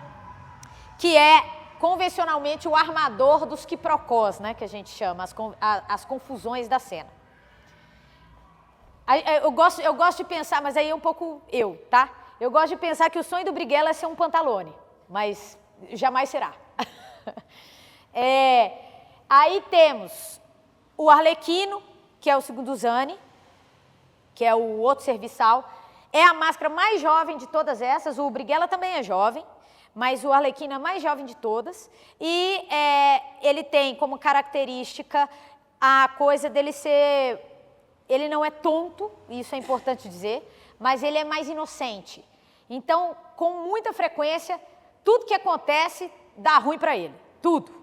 que é convencionalmente o armador dos quiprocós, né? Que a gente chama, as confusões da cena. Eu gosto de pensar, mas aí é um pouco tá? Eu gosto de pensar que o sonho do Brighella é ser um Pantalone, mas jamais será. Aí temos o Arlequino, que é o segundo Zani, que é o outro serviçal. É a máscara mais jovem de todas essas. O Brighella também é jovem, mas o Arlequino é a mais jovem de todas. E ele tem como característica a coisa dele ser... Ele não é tonto, isso é importante dizer, mas ele é mais inocente. Então, com muita frequência, tudo que acontece dá ruim para ele. Tudo.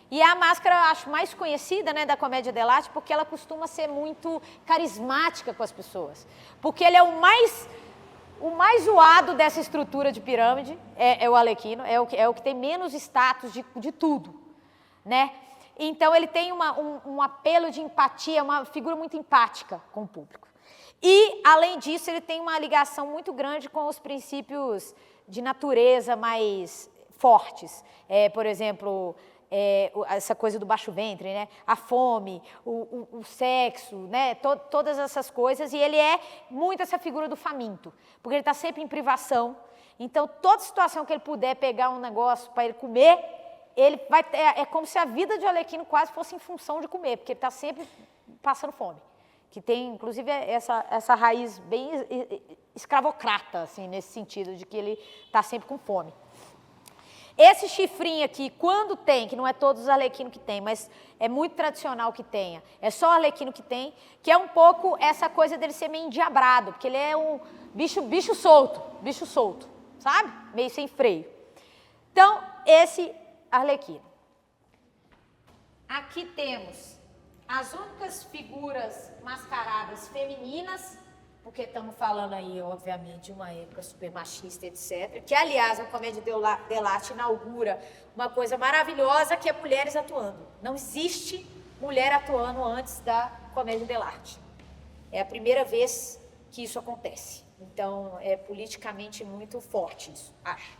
E a máscara, eu acho, mais conhecida, né, da comédia dell'arte, porque ela costuma ser muito carismática com as pessoas. Porque ele é o mais zoado dessa estrutura de pirâmide, é o Arlequino, é o que tem menos status de tudo, né? Então, ele tem um apelo de empatia, uma figura muito empática com o público. E, além disso, ele tem uma ligação muito grande com os princípios de natureza mais fortes. Por exemplo... essa coisa do baixo ventre, né? A fome, o sexo, né? Todas essas coisas. E ele é muito essa figura do faminto, porque ele está sempre em privação. Então, toda situação que ele puder pegar um negócio para ele comer, ele vai é como se a vida de Arlequino quase fosse em função de comer, porque ele está sempre passando fome. Que tem, inclusive, essa raiz bem escravocrata, assim, nesse sentido, de que ele está sempre com fome. Esse chifrinho aqui, quando tem, que não é todos os arlequinos que tem, mas é muito tradicional que tenha, é só o arlequino que tem, que é um pouco essa coisa dele ser meio endiabrado, porque ele é um bicho solto, sabe? Meio sem freio. Então, esse arlequino. Aqui temos as únicas figuras mascaradas femininas, porque estamos falando aí, obviamente, de uma época super machista, etc. Que, aliás, a Comédia dell'arte inaugura uma coisa maravilhosa, que é mulheres atuando. Não existe mulher atuando antes da Comédia dell'arte. É a primeira vez que isso acontece. Então, é politicamente muito forte isso, acho.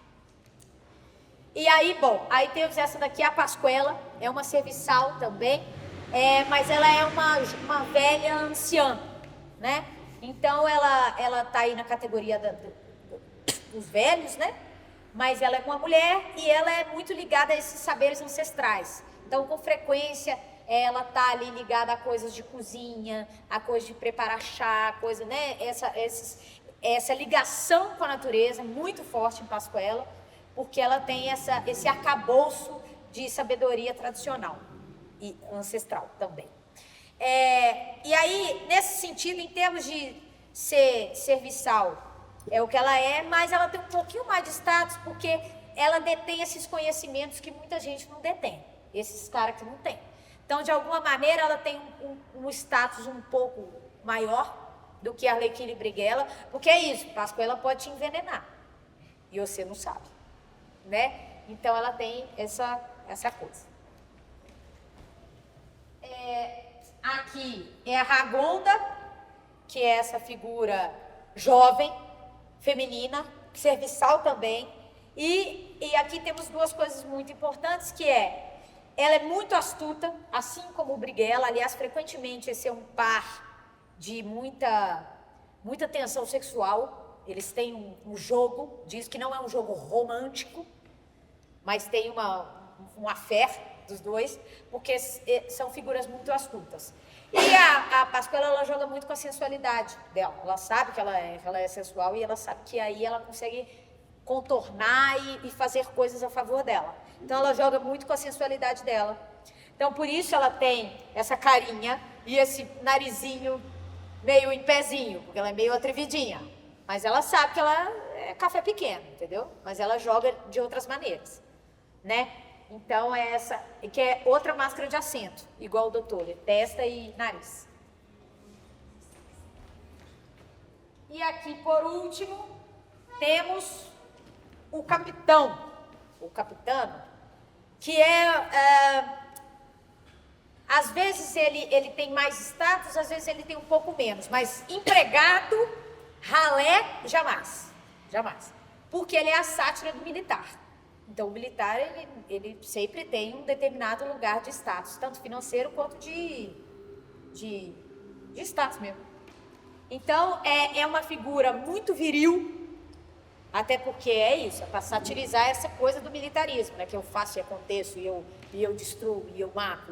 E aí, bom, aí temos essa daqui, a Pasquela, é uma serviçal também, mas ela é uma velha anciã, né? Então, ela tá aí na categoria dos velhos, né? Mas ela é uma mulher e ela é muito ligada a esses saberes ancestrais. Então, com frequência, ela tá ali ligada a coisas de cozinha, a coisas de preparar chá, coisa, né? Essa ligação com a natureza muito forte em Pasquela, porque ela tem esse arcabouço de sabedoria tradicional e ancestral também. E aí, nesse sentido, em termos de ser serviçal, é o que ela é, mas ela tem um pouquinho mais de status, porque ela detém esses conhecimentos que muita gente não detém, esses caras que não têm. Então, de alguma maneira, ela tem um status um pouco maior do que a Arlequina e Brighella, porque é isso, Pasquela pode te envenenar, e você não sabe, né? Então, ela tem essa coisa. Aqui é a Ragonda, que é essa figura jovem, feminina, serviçal também. E aqui temos duas coisas muito importantes, que ela é muito astuta, assim como o Brighella. Aliás, frequentemente esse é um par de muita tensão sexual. Eles têm um jogo, diz que não é um jogo romântico, mas tem um affair dos dois, porque são figuras muito astutas. E a Pasquela, ela joga muito com a sensualidade dela. Ela sabe que ela é sensual e ela sabe que aí ela consegue contornar e fazer coisas a favor dela. Então, ela joga muito com a sensualidade dela. Então, por isso ela tem essa carinha e esse narizinho meio em pezinho, porque ela é meio atrevidinha. Mas ela sabe que ela é café pequeno, entendeu? Mas ela joga de outras maneiras, né? Então, é essa, que é outra máscara de acento, igual o doutor, testa e nariz. E aqui, por último, temos o capitão, o capitano, que às vezes ele tem mais status, às vezes ele tem um pouco menos, mas empregado, ralé, jamais, porque ele é a sátira do militar. Então, o militar, ele sempre tem um determinado lugar de status, tanto financeiro quanto de status mesmo. Então, é uma figura muito viril, até porque é isso, é para satirizar essa coisa do militarismo, né? Que eu faço e aconteço, e eu destruo, e eu mato,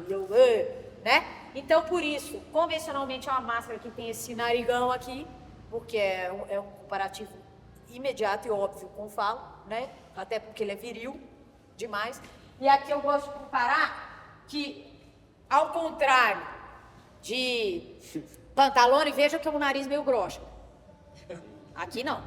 né? Então, por isso, convencionalmente é uma máscara que tem esse narigão aqui, porque é um comparativo imediato e óbvio com o falo, né? Até porque ele é viril demais. E aqui eu gosto de comparar que, ao contrário de Pantalone, veja que é um nariz meio grosso. Aqui não.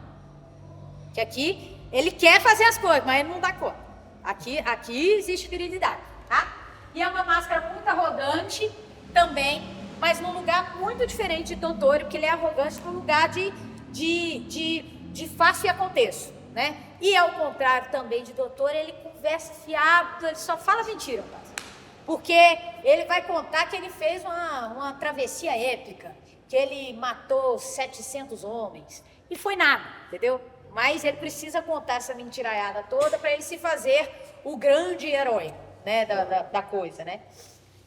Que aqui ele quer fazer as coisas, mas ele não dá conta. Aqui existe virilidade, tá? E é uma máscara muito arrogante também, mas num lugar muito diferente de Doutor, porque ele é arrogante num lugar de faço e aconteço, né? E ao contrário também de Doutor, ele conversa fiado, ele só fala mentira, quase. Porque ele vai contar que ele fez uma travessia épica, que ele matou 700 homens, e foi nada, entendeu? Mas ele precisa contar essa mentiraiada toda para ele se fazer o grande herói, né, da coisa, né?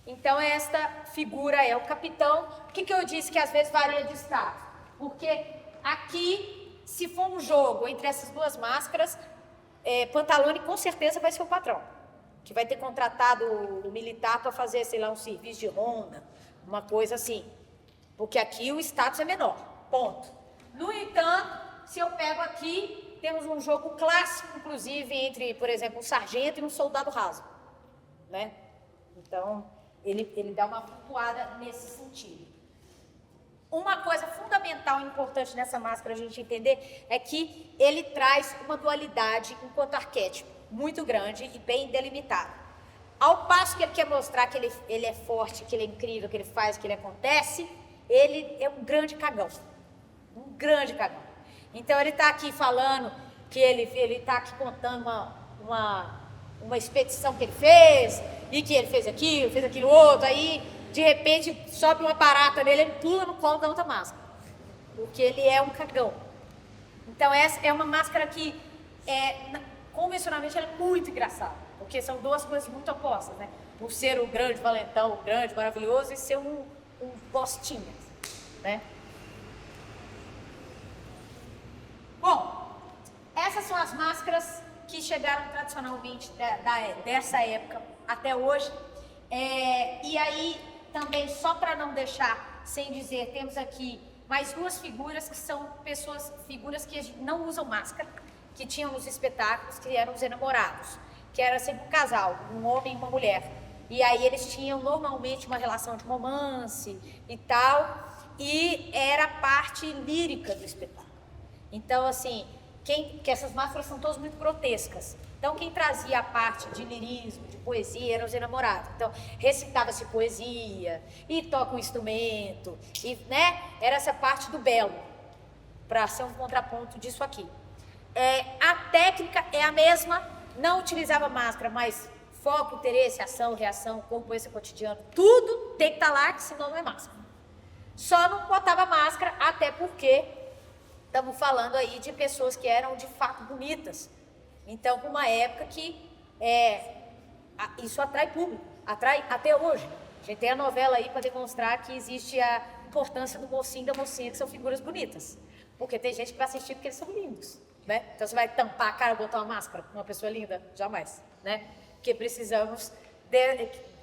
Então, esta figura é o capitão. O que eu disse que às vezes varia de estado? Porque aqui, se for um jogo entre essas duas máscaras, Pantalone com certeza vai ser o patrão, que vai ter contratado o militar para fazer, sei lá, um serviço de ronda, uma coisa assim. Porque aqui o status é menor, ponto. No entanto, se eu pego aqui, temos um jogo clássico, inclusive, entre, por exemplo, um sargento e um soldado raso, né? Então, ele dá uma flutuada nesse sentido. Uma coisa fundamental e importante nessa máscara a gente entender é que ele traz uma dualidade enquanto arquétipo muito grande e bem delimitado. Ao passo que ele quer mostrar que ele é forte, que ele é incrível, que ele faz, que ele acontece, ele é um grande cagão. Um grande cagão. Então ele está aqui falando que ele está aqui contando uma expedição que ele fez, e que ele fez aquilo outro, aí de repente sobe uma barata nele, ele pula no colo da outra máscara, porque ele é um cagão. Então essa é uma máscara que convencionalmente ela é muito engraçada, porque são duas coisas muito opostas, né? Por ser o grande valentão, o grande maravilhoso, e ser um bostinha, né? Bom, essas são as máscaras que chegaram tradicionalmente dessa época até hoje. E aí, também, só para não deixar sem dizer, temos aqui mais duas figuras que são figuras que não usam máscara, que tinham nos espetáculos, que eram os enamorados, que era sempre um casal, um homem e uma mulher. E aí eles tinham normalmente uma relação de romance e tal, e era a parte lírica do espetáculo. Então, assim, que essas máscaras são todas muito grotescas. Então, quem trazia a parte de lirismo, de poesia, eram os enamorados. Então, recitava-se poesia, e toca um instrumento, e, né? Era essa parte do belo, para ser um contraponto disso aqui. A técnica é a mesma, não utilizava máscara, mas foco, interesse, ação, reação, componência cotidiana, tudo tem que estar lá, que senão não é máscara. Só não botava máscara, até porque estamos falando aí de pessoas que eram de fato bonitas. Então, uma época que isso atrai público, atrai até hoje. A gente tem a novela aí para demonstrar que existe a importância do mocinho e da mocinha, que são figuras bonitas. Porque tem gente que vai assistir porque eles são lindos, né? Então, você vai tampar a cara e botar uma máscara com uma pessoa linda? Jamais, né? Porque precisamos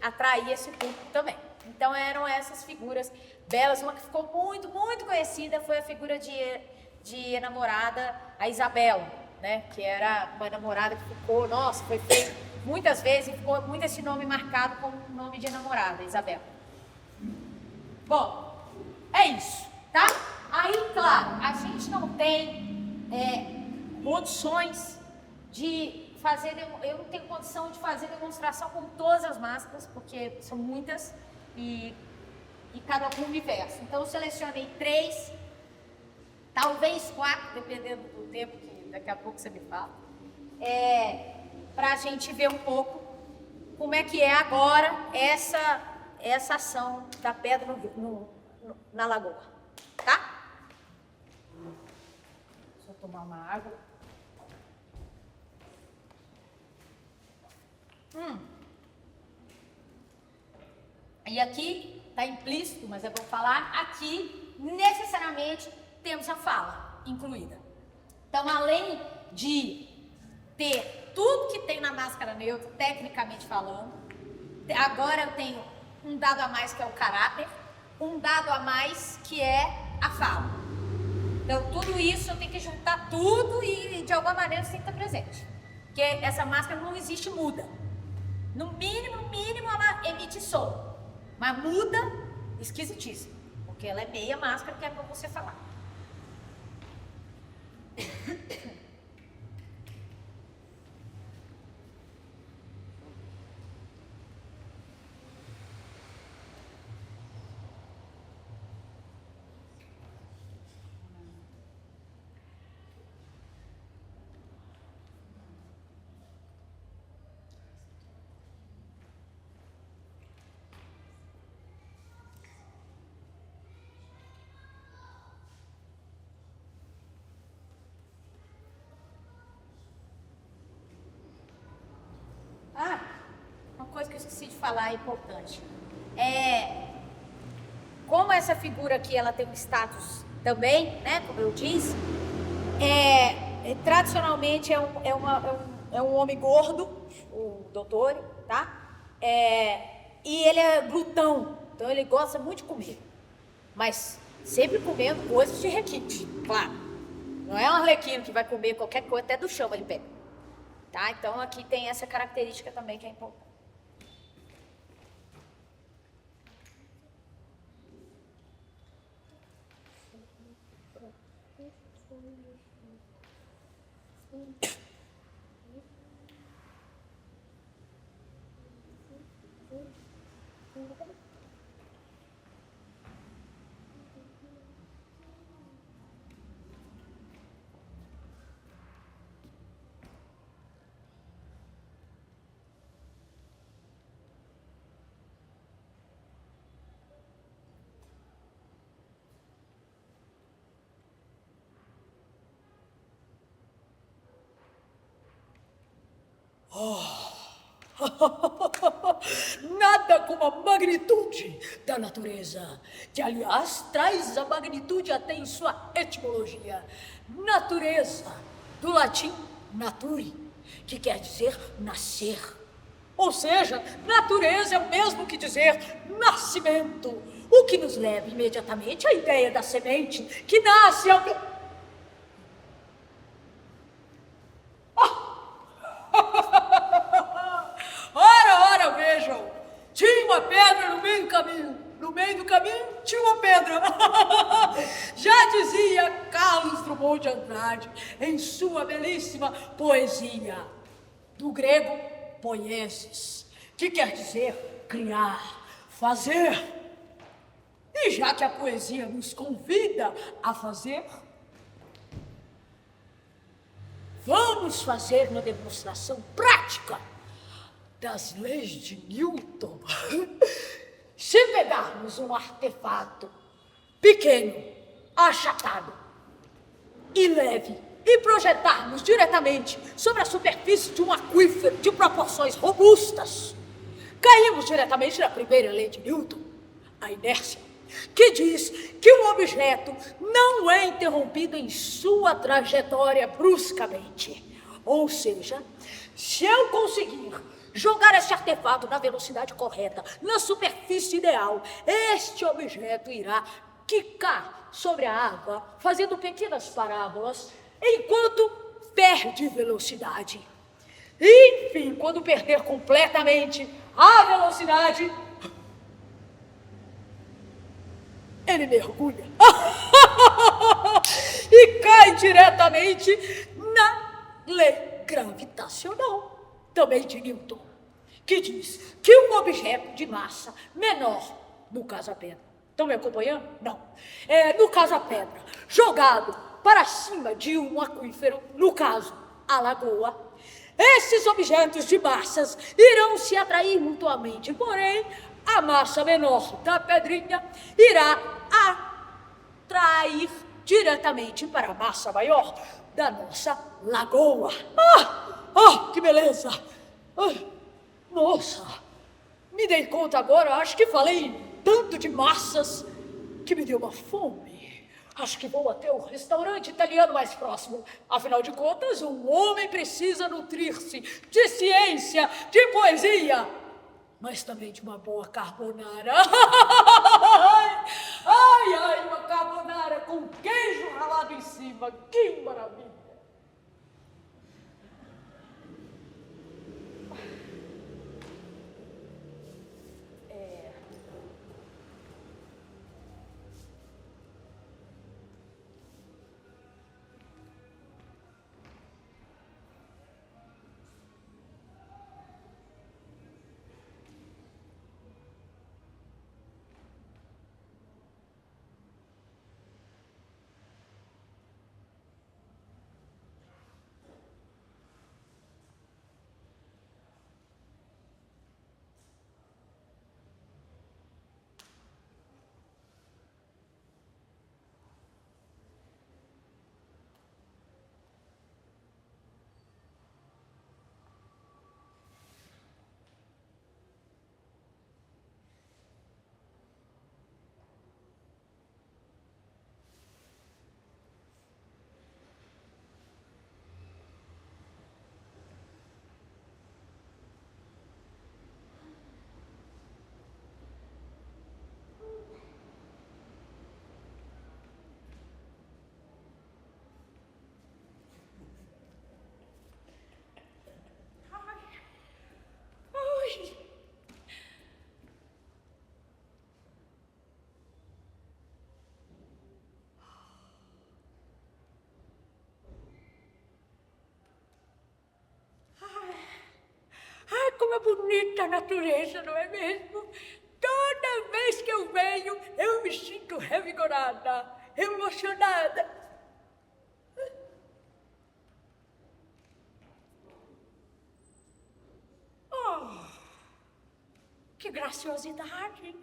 atrair esse público também. Então, eram essas figuras belas. Uma que ficou muito, muito conhecida foi a figura de namorada, a Isabela, né? Que era uma namorada que ficou, nossa, foi feito muitas vezes e ficou muito esse nome marcado como nome de namorada, Isabela. Bom, é isso, tá? Aí, claro, a gente não tem condições de fazer, eu não tenho condição de fazer demonstração com todas as máscaras, porque são muitas e cada um universo. Então, eu selecionei 3, talvez 4, dependendo do tempo que daqui a pouco você me fala, para a gente ver um pouco como é que é agora essa ação da pedra na lagoa, tá? Deixa eu tomar uma água. E aqui está implícito, mas eu vou falar, aqui necessariamente temos a fala incluída. Então, além de ter tudo que tem na máscara neutra, tecnicamente falando, agora eu tenho um dado a mais que é o caráter, um dado a mais que é a fala. Então, tudo isso eu tenho que juntar tudo e de alguma maneira você tem que estar presente. Porque essa máscara não existe muda. No mínimo ela emite som. Mas muda, esquisitíssimo. Porque ela é meia máscara que é para você falar. falar é importante. Como essa figura aqui, ela tem um status também, né, como eu disse, tradicionalmente é um homem gordo, o doutor, tá? E ele é glutão, então ele gosta muito de comer, mas sempre comendo coisas de requinte, claro. Não é um arlequino que vai comer qualquer coisa, até do chão ele pega, tá? Então aqui tem essa característica também que é importante. Nada como a magnitude da natureza, que aliás traz a magnitude até em sua etimologia. Natureza, do latim naturi, que quer dizer nascer. Ou seja, natureza é o mesmo que dizer nascimento, o que nos leva imediatamente à ideia da semente que nasce ao... Ora, vejam, tinha uma pedra no meio do caminho. No meio do caminho tinha uma pedra. Já dizia Carlos Drummond de Andrade em sua belíssima poesia, do grego poiesis, que quer dizer criar, fazer. E já que a poesia nos convida a fazer, vamos fazer uma demonstração prática das leis de Newton. Se pegarmos um artefato pequeno, achatado e leve e projetarmos diretamente sobre a superfície de um aquífero de proporções robustas, caímos diretamente na primeira lei de Newton, a inércia, que diz que um objeto não é interrompido em sua trajetória bruscamente. Ou seja, se eu conseguir jogar esse artefato na velocidade correta, na superfície ideal, este objeto irá quicar sobre a água, fazendo pequenas parábolas, enquanto perde velocidade. Enfim, quando perder completamente a velocidade, ele mergulha e cai diretamente na lei gravitacional, também de Newton, que diz que um objeto de massa menor, no caso a pedra, estão me acompanhando? Não. No caso a pedra, jogado para cima de um aquífero, no caso a lagoa, esses objetos de massas irão se atrair mutuamente, porém a massa menor da pedrinha irá atrair diretamente para a massa maior da nossa lagoa. Que beleza! Nossa, me dei conta agora, acho que falei tanto de massas que me deu uma fome. Acho que vou até o restaurante italiano mais próximo. Afinal de contas, um homem precisa nutrir-se de ciência, de poesia, mas também de uma boa carbonara. Ai, uma carbonara com queijo ralado em cima, que maravilha! Como é bonita a natureza, não é mesmo? Toda vez que eu venho, eu me sinto revigorada, emocionada. Oh, que graciosidade!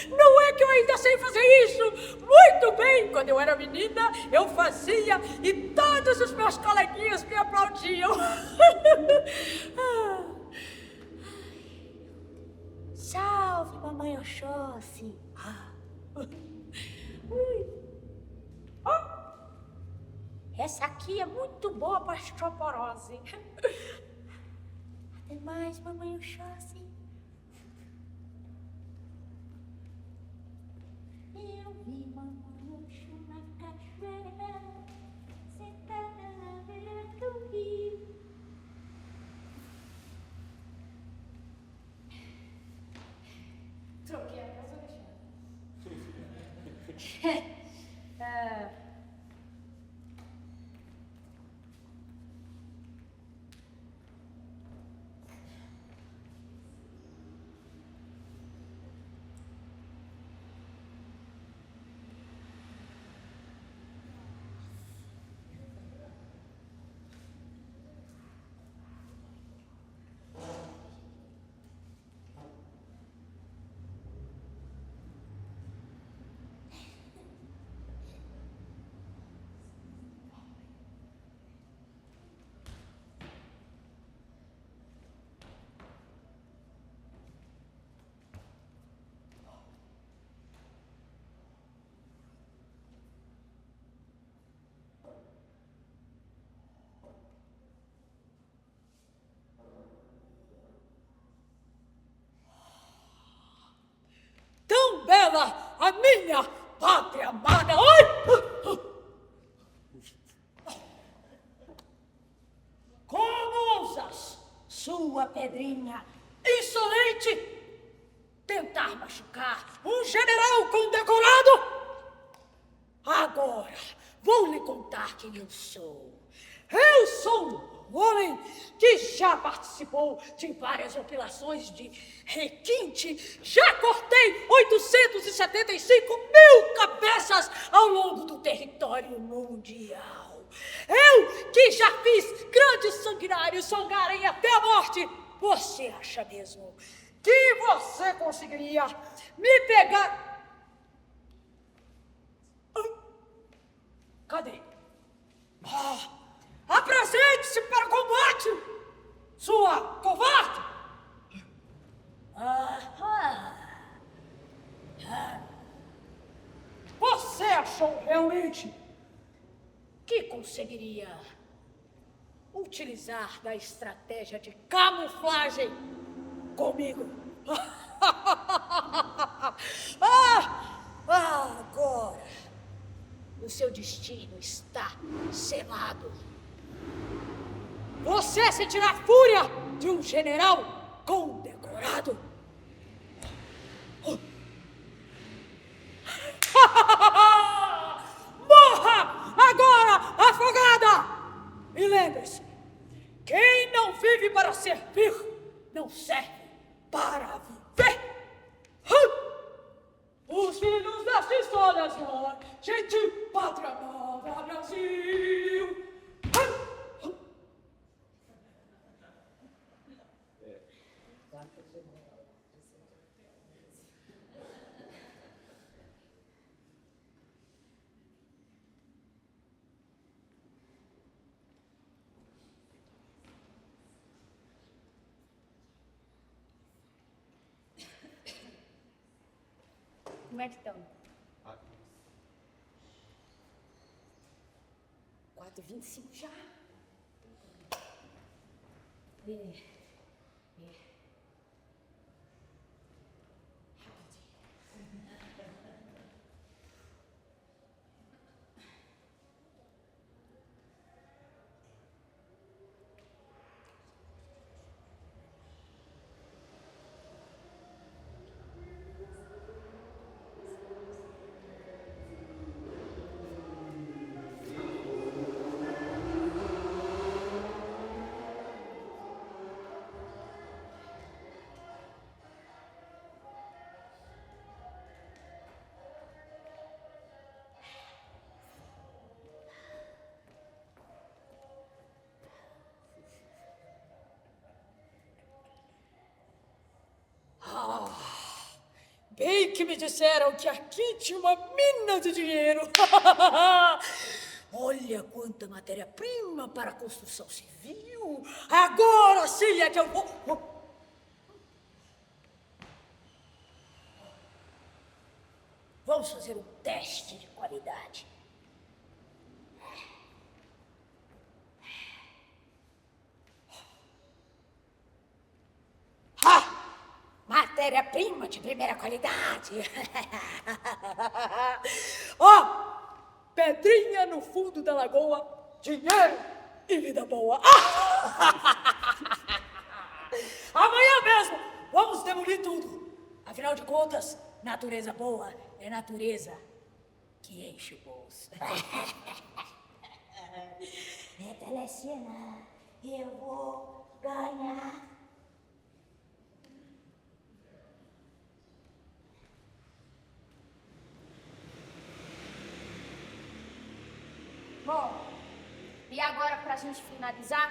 Não é que eu ainda sei fazer isso? Muito bem! Quando eu era menina, eu fazia e todos os meus coleguinhas me aplaudiam. Salve, mamãe Oxóssi. Essa aqui é muito boa para osteoporose. Até mais, mamãe Oxóssi. Eu vi mamãe Oxó na cachoeira, sentada na beira do rio. Troquei a casa, Alexandre. Tão bela a minha pátria amada. Ai! Como ousas, sua pedrinha insolente, tentar machucar um general condecorado? Agora, vou lhe contar quem eu sou. Eu sou um homem que já participou de várias operações de requinte, já cortei 875.000 cabeças ao longo do território mundial. Eu que já fiz grandes sanguinários songarem até a morte. Você acha mesmo que você conseguiria me pegar? Cadê? Apresente-se para o combate, sua covarde! Você achou realmente que conseguiria utilizar da estratégia de camuflagem comigo? Agora, o seu destino está selado. Você sentirá a fúria de um general condecorado. Morra agora, afogada! E lembre-se, quem não vive para servir, não serve para viver. Os filhos desta história são gente, pátria nova, Brasil. Como é que estão? 4h25 já. que me disseram que aqui tinha uma mina de dinheiro. Olha quanta matéria-prima para a construção civil. Agora sim é que eu vou... Vamos fazer um teste de qualidade. Matéria-prima de primeira qualidade. Pedrinha no fundo da lagoa, dinheiro e vida boa. Amanhã mesmo vamos demolir tudo. Afinal de contas, natureza boa é natureza que enche o bolso. Telecena, eu vou ganhar. Bom, e agora, para a gente finalizar,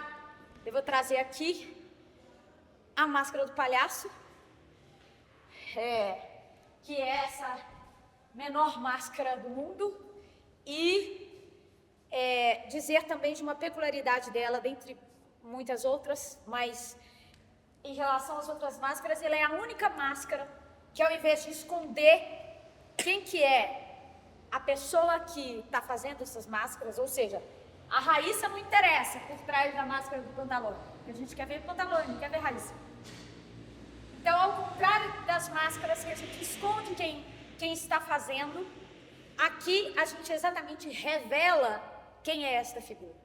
eu vou trazer aqui a máscara do palhaço, que é essa menor máscara do mundo, e dizer também de uma peculiaridade dela, dentre muitas outras, mas em relação às outras máscaras, ela é a única máscara que, ao invés de esconder quem que é a pessoa que está fazendo essas máscaras, ou seja, a Raíssa não interessa por trás da máscara do Pantalone, porque a gente quer ver o Pantalone, não quer ver a Raíssa. Então, ao contrário das máscaras que a gente esconde quem está fazendo, aqui a gente exatamente revela quem é esta figura.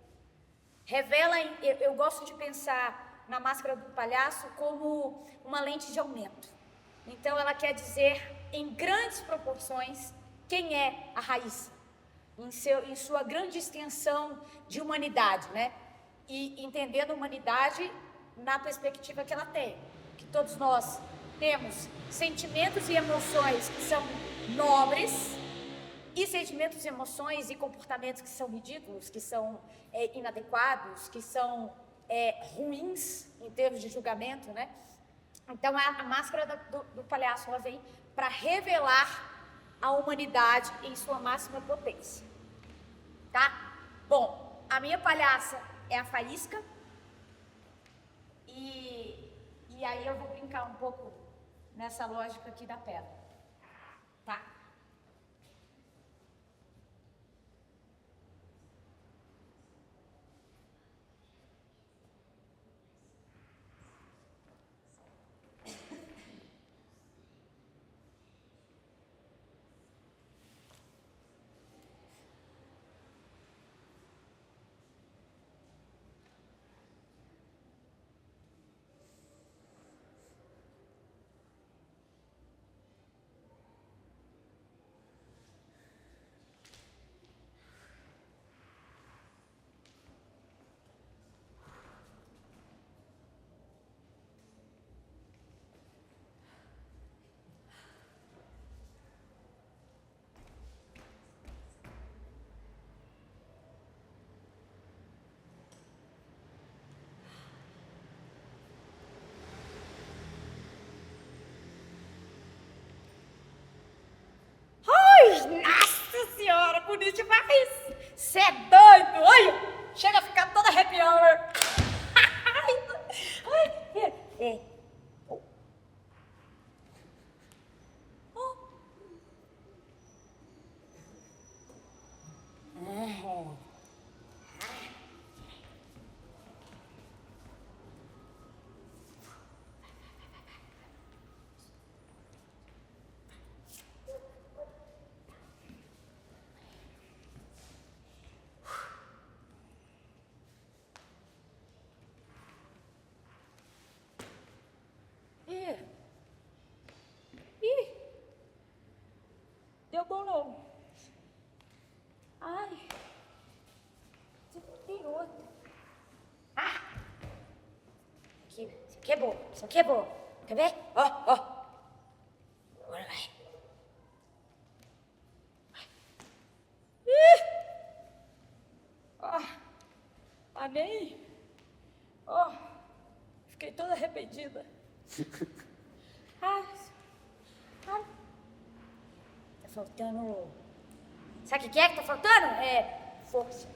Revela, eu gosto de pensar na máscara do palhaço como uma lente de aumento. Então, ela quer dizer, em grandes proporções, quem é a Raíssa, em sua grande extensão de humanidade, né? E entendendo a humanidade na perspectiva que ela tem, que todos nós temos sentimentos e emoções que são nobres, e sentimentos, emoções e comportamentos que são ridículos, que são inadequados, que são ruins em termos de julgamento, né? Então, a máscara do palhaço, ela vem para revelar a humanidade em sua máxima potência, tá? Bom, a minha palhaça é a Faísca, e aí eu vou brincar um pouco nessa lógica aqui da pedra, tá? Nossa senhora, bonito demais! Cê é doido! Olha, chega a ficar toda arrepiada. Deu bom não. Ai, tem outro. Isso aqui é bom, isso aqui é bom. Quer ver? Ó. Agora vai. Amei. Fiquei toda arrependida. faltando... Sabe o que é que tá faltando? É força.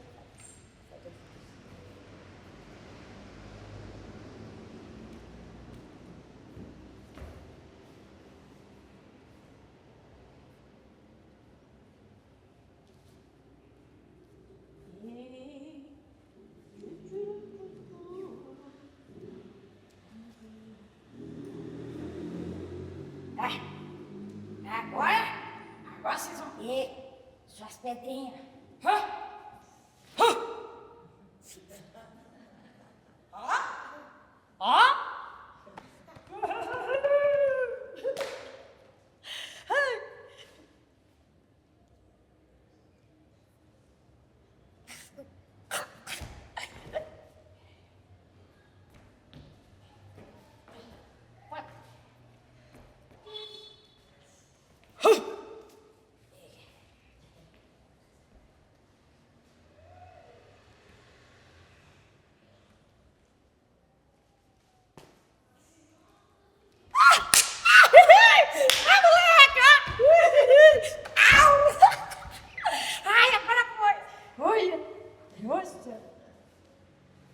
Agora vocês vão ver suas pedrinhas.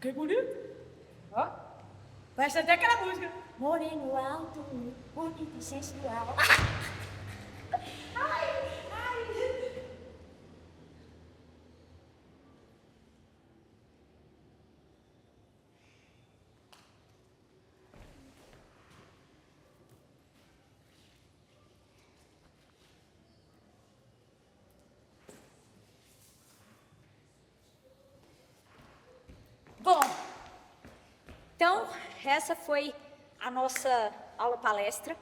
Que bonito. Ó, parece até aquela música. Moreno alto, bonito e sensual. Bom, então essa foi a nossa aula palestra.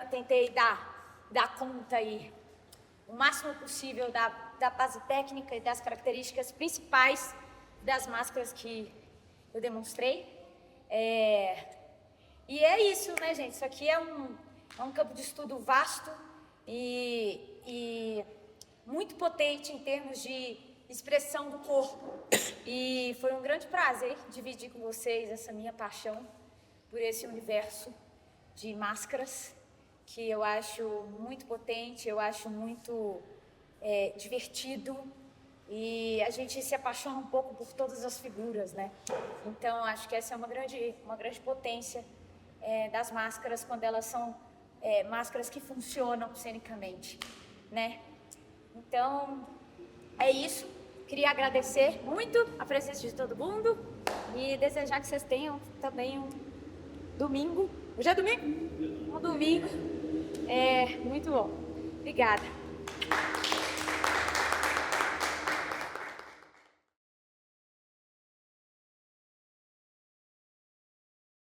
Tentei dar conta aí o máximo possível da base técnica e das características principais das máscaras que eu demonstrei. E é isso, né, gente? Isso aqui é um campo de estudo vasto e muito potente em termos de expressão do corpo. E foi um grande prazer dividir com vocês essa minha paixão por esse universo de máscaras, que eu acho muito potente, eu acho muito divertido, e a gente se apaixona um pouco por todas as figuras, né? Então, acho que essa é uma grande potência das máscaras, quando elas são máscaras que funcionam cenicamente, né? Então, é isso. Queria agradecer muito a presença de todo mundo e desejar que vocês tenham também um domingo. Hoje é domingo? Um domingo muito bom. Obrigada.